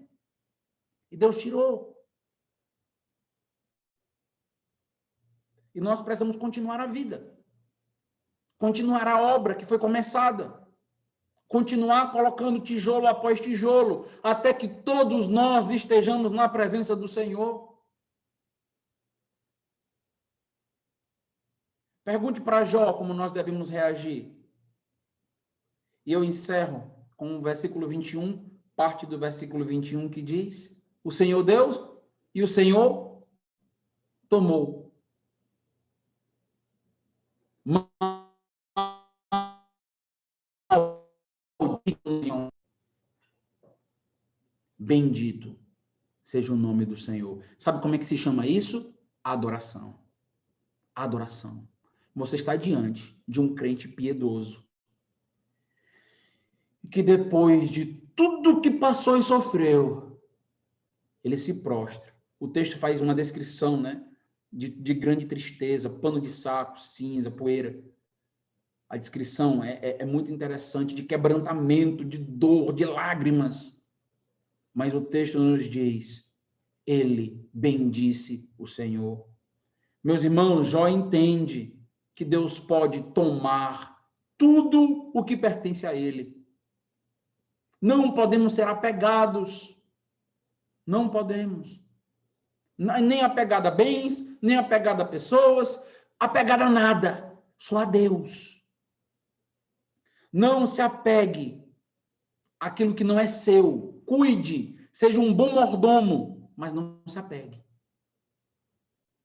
F: e Deus tirou. E nós precisamos continuar a vida. Continuar a obra que foi começada. Continuar colocando tijolo após tijolo, até que todos nós estejamos na presença do Senhor. Pergunte para Jó como nós devemos reagir. E eu encerro com o versículo 21, parte do versículo 21 que diz: o Senhor deu e o Senhor tomou. Bendito seja o nome do Senhor. Sabe como é que se chama isso? Adoração. Adoração. Você está diante de um crente piedoso que depois de tudo que passou e sofreu, ele se prostra. O texto faz uma descrição, né, de grande tristeza, pano de saco, cinza, poeira. A descrição é muito interessante, de quebrantamento, de dor, de lágrimas. Mas o texto nos diz, ele bendisse o Senhor. Meus irmãos, Jó entende que Deus pode tomar tudo o que pertence a ele. Não podemos ser apegados. Não podemos. Nem apegado a bens, nem apegado a pessoas, apegado a nada. Só a Deus. Não se apegue àquilo que não é seu. Cuide. Seja um bom mordomo, mas não se apegue.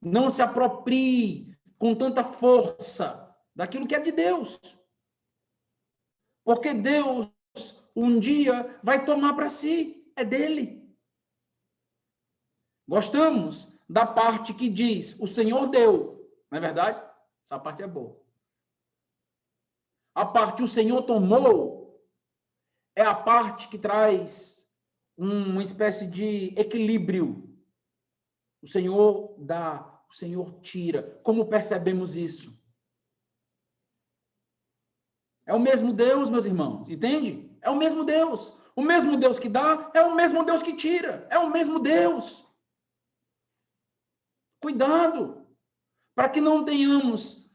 F: Não se aproprie com tanta força daquilo que é de Deus. Porque Deus, um dia, vai tomar para si. É dele. Gostamos da parte que diz, o Senhor deu. Não é verdade? Essa parte é boa. A parte o Senhor tomou é a parte que traz uma espécie de equilíbrio. O Senhor dá, o Senhor tira. Como percebemos isso? É o mesmo Deus, meus irmãos, entende? É o mesmo Deus. O mesmo Deus que dá é o mesmo Deus que tira. É o mesmo Deus. Cuidado, para que não tenhamos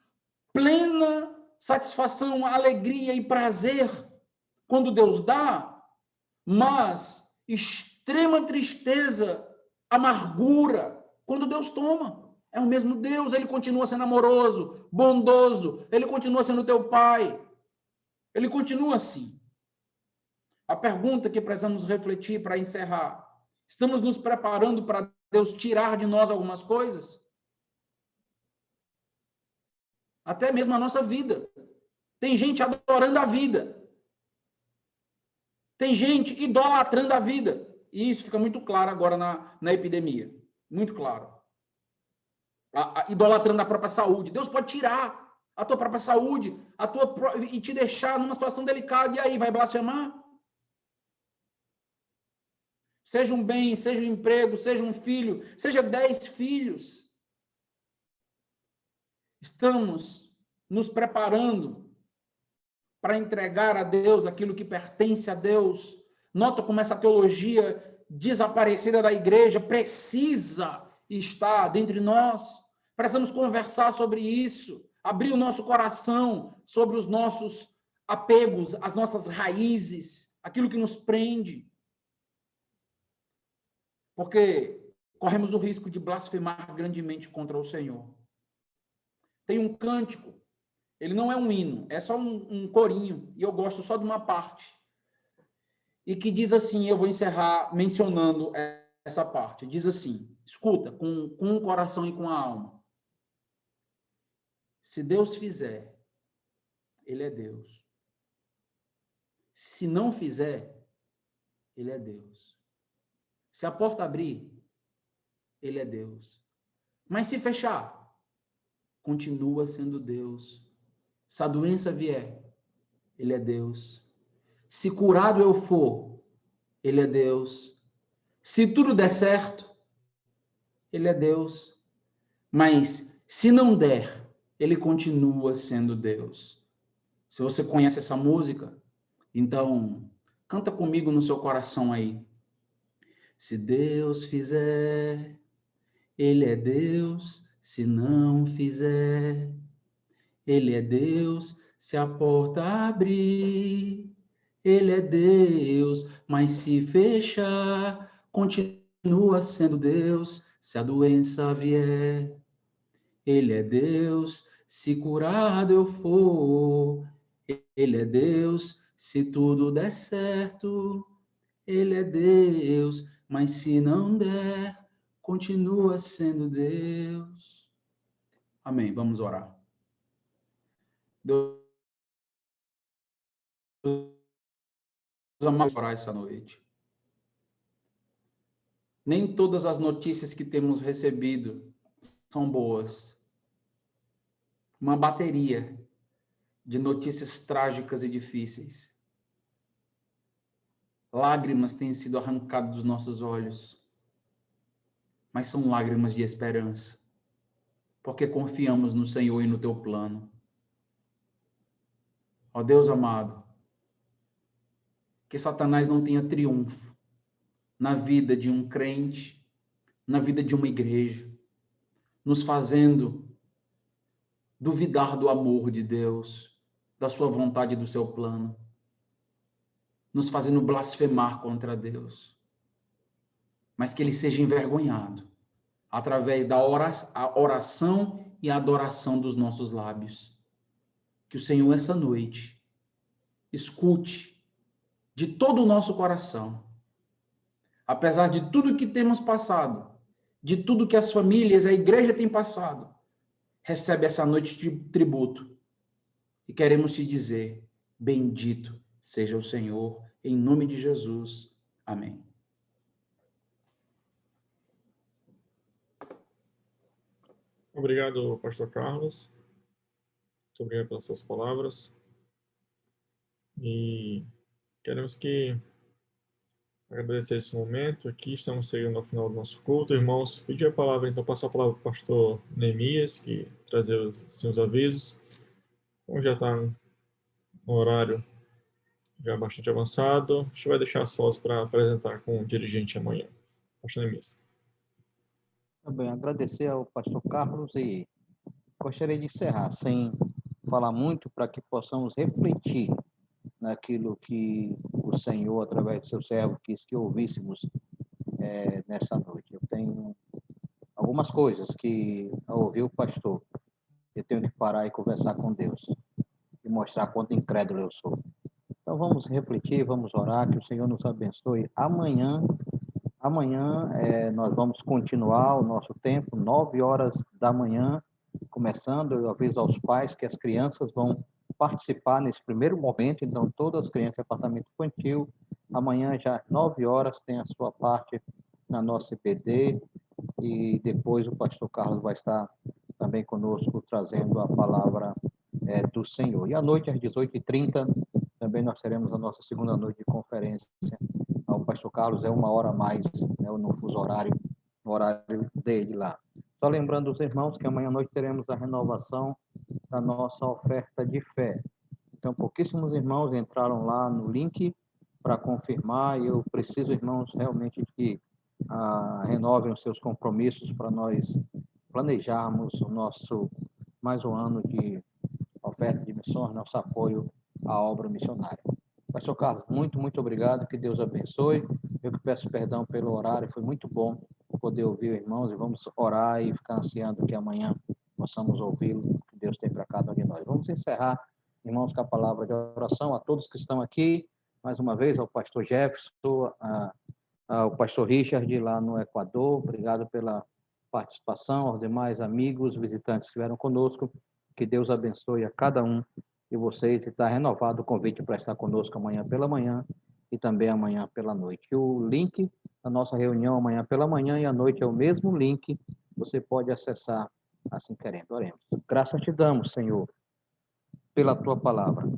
F: plena satisfação, alegria e prazer quando Deus dá, mas extrema tristeza, amargura quando Deus toma. É o mesmo Deus, ele continua sendo amoroso, bondoso, ele continua sendo teu pai. Ele continua assim. A pergunta que precisamos refletir para encerrar: estamos nos preparando para Deus tirar de nós algumas coisas? Até mesmo a nossa vida. Tem gente adorando a vida. Tem gente idolatrando a vida. E isso fica muito claro agora na epidemia. Muito claro. Idolatrando a própria saúde. Deus pode tirar a tua própria saúde e te deixar numa situação delicada. E aí, vai blasfemar? Seja um bem, seja um emprego, seja um filho, seja 10 filhos. Estamos nos preparando para entregar a Deus aquilo que pertence a Deus. Nota como essa teologia desaparecida da igreja precisa estar dentre nós. Precisamos conversar sobre isso, abrir o nosso coração sobre os nossos apegos, as nossas raízes, aquilo que nos prende. Porque corremos o risco de blasfemar grandemente contra o Senhor. Tem um cântico, ele não é um hino, é só um corinho, e eu gosto só de uma parte. E que diz assim, eu vou encerrar mencionando essa parte. Diz assim, escuta, com o coração e com a alma. Se Deus fizer, ele é Deus. Se não fizer, ele é Deus. Se a porta abrir, ele é Deus. Mas se fechar, continua sendo Deus. Se a doença vier, ele é Deus. Se curado eu for, ele é Deus. Se tudo der certo, ele é Deus. Mas se não der, ele continua sendo Deus. Se você conhece essa música, então canta comigo no seu coração aí. Se Deus fizer, ele é Deus. Se não fizer, ele é Deus. Se a porta abrir, ele é Deus. Mas se fechar, continua sendo Deus. Se a doença vier, ele é Deus. Se curado eu for, ele é Deus. Se tudo der certo, ele é Deus. Mas se não der, continua sendo Deus. Amém. Vamos orar. Deus, vamos orar essa noite. Nem todas as notícias que temos recebido são boas. Uma bateria de notícias trágicas e difíceis. lágrimas têm sido arrancadas dos nossos olhos, mas são lágrimas de esperança, porque confiamos no Senhor e no teu plano. Ó Deus amado, que Satanás não tenha triunfo na vida de um crente, na vida de uma igreja, nos fazendo duvidar do amor de Deus, da sua vontade e do seu plano, nos fazendo blasfemar contra Deus, mas que ele seja envergonhado através da oração e adoração dos nossos lábios. Que o Senhor, essa noite, escute de todo o nosso coração, apesar de tudo que temos passado, de tudo que as famílias, a igreja tem passado, recebe essa noite de tributo. E queremos te dizer, bendito seja o Senhor, em nome de Jesus. Amém.
C: Obrigado, pastor Carlos. Muito obrigado pelas suas palavras. E queremos agradecer esse momento aqui. Estamos chegando ao final do nosso culto. Irmãos, pedir a palavra, então, passar a palavra para o pastor Neemias, que trazer os seus avisos. Como já está no horário já bastante avançado, a gente vai deixar as fotos para apresentar com o dirigente amanhã. Pastor Neemias.
G: Também agradecer ao pastor Carlos e gostaria de encerrar sem falar muito para que possamos refletir naquilo que o Senhor, através do seu servo, quis que ouvíssemos nessa noite. Eu tenho algumas coisas que, ao ouvir o pastor, eu tenho que parar e conversar com Deus e mostrar quanto incrédulo eu sou. Então vamos refletir, vamos orar, que o Senhor nos abençoe. Amanhã nós vamos continuar o nosso tempo, 9h da manhã, começando. Eu aviso aos pais que as crianças vão participar nesse primeiro momento, então todas as crianças do departamento infantil, amanhã já às 9h tem a sua parte na nossa IBD, e depois o pastor Carlos vai estar também conosco trazendo a palavra do Senhor. E à noite, às 18h30, também nós teremos a nossa segunda noite de conferência. O pastor Carlos é 1h a mais, no fuso horário, no horário dele lá. Só lembrando os irmãos que amanhã à noite teremos a renovação da nossa oferta de fé. Então, pouquíssimos irmãos entraram lá no link para confirmar, e eu preciso, irmãos, realmente que renovem os seus compromissos para nós planejarmos o nosso mais um ano de oferta de missões, nosso apoio à obra missionária. Pastor Carlos, muito, muito obrigado, que Deus abençoe. Eu que peço perdão pelo horário, foi muito bom poder ouvir os irmãos, e vamos orar e ficar ansiando que amanhã possamos ouvi-lo, que Deus tem para cada um de nós. Vamos encerrar, irmãos, com a palavra de oração a todos que estão aqui, mais uma vez ao pastor Jefferson, ao pastor Richard lá no Equador, obrigado pela participação, aos demais amigos, visitantes que vieram conosco, que Deus abençoe a cada um de vocês, e está renovado o convite para estar conosco amanhã pela manhã e também amanhã pela noite. O link da nossa reunião amanhã pela manhã e à noite é o mesmo link, você pode acessar assim querendo. Oremos. Graças te damos, Senhor, pela tua palavra.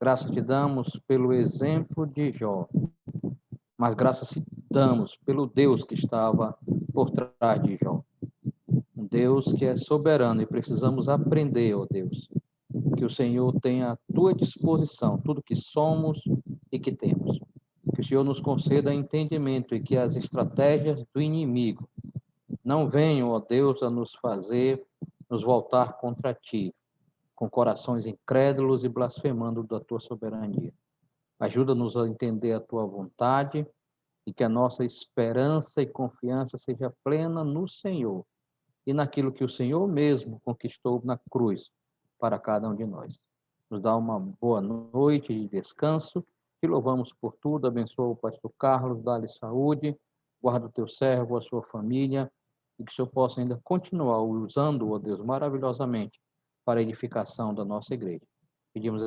G: Graças te damos pelo exemplo de Jó, mas graças te damos pelo Deus que estava por trás de Jó. Um Deus que é soberano, e precisamos aprender, ó Deus, que o Senhor tem à tua disposição tudo que somos e que temos. Que o Senhor nos conceda entendimento e que as estratégias do inimigo não venham, ó Deus, a nos fazer nos voltar contra ti, com corações incrédulos e blasfemando da tua soberania. Ajuda-nos a entender a tua vontade e que a nossa esperança e confiança seja plena no Senhor e naquilo que o Senhor mesmo conquistou na cruz para cada um de nós. Nos dá uma boa noite de descanso, te louvamos por tudo, abençoa o pastor Carlos, dá-lhe saúde, guarda o teu servo, a sua família, e que o Senhor possa ainda continuar usando-o, ó Deus, maravilhosamente, para a edificação da nossa igreja. Pedimos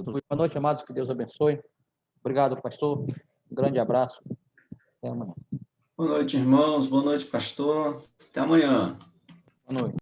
G: boa noite, amados, que Deus abençoe. Obrigado, pastor. Um grande abraço. Até amanhã.
H: Boa noite, irmãos. Boa noite, pastor. Até amanhã.
G: Boa noite.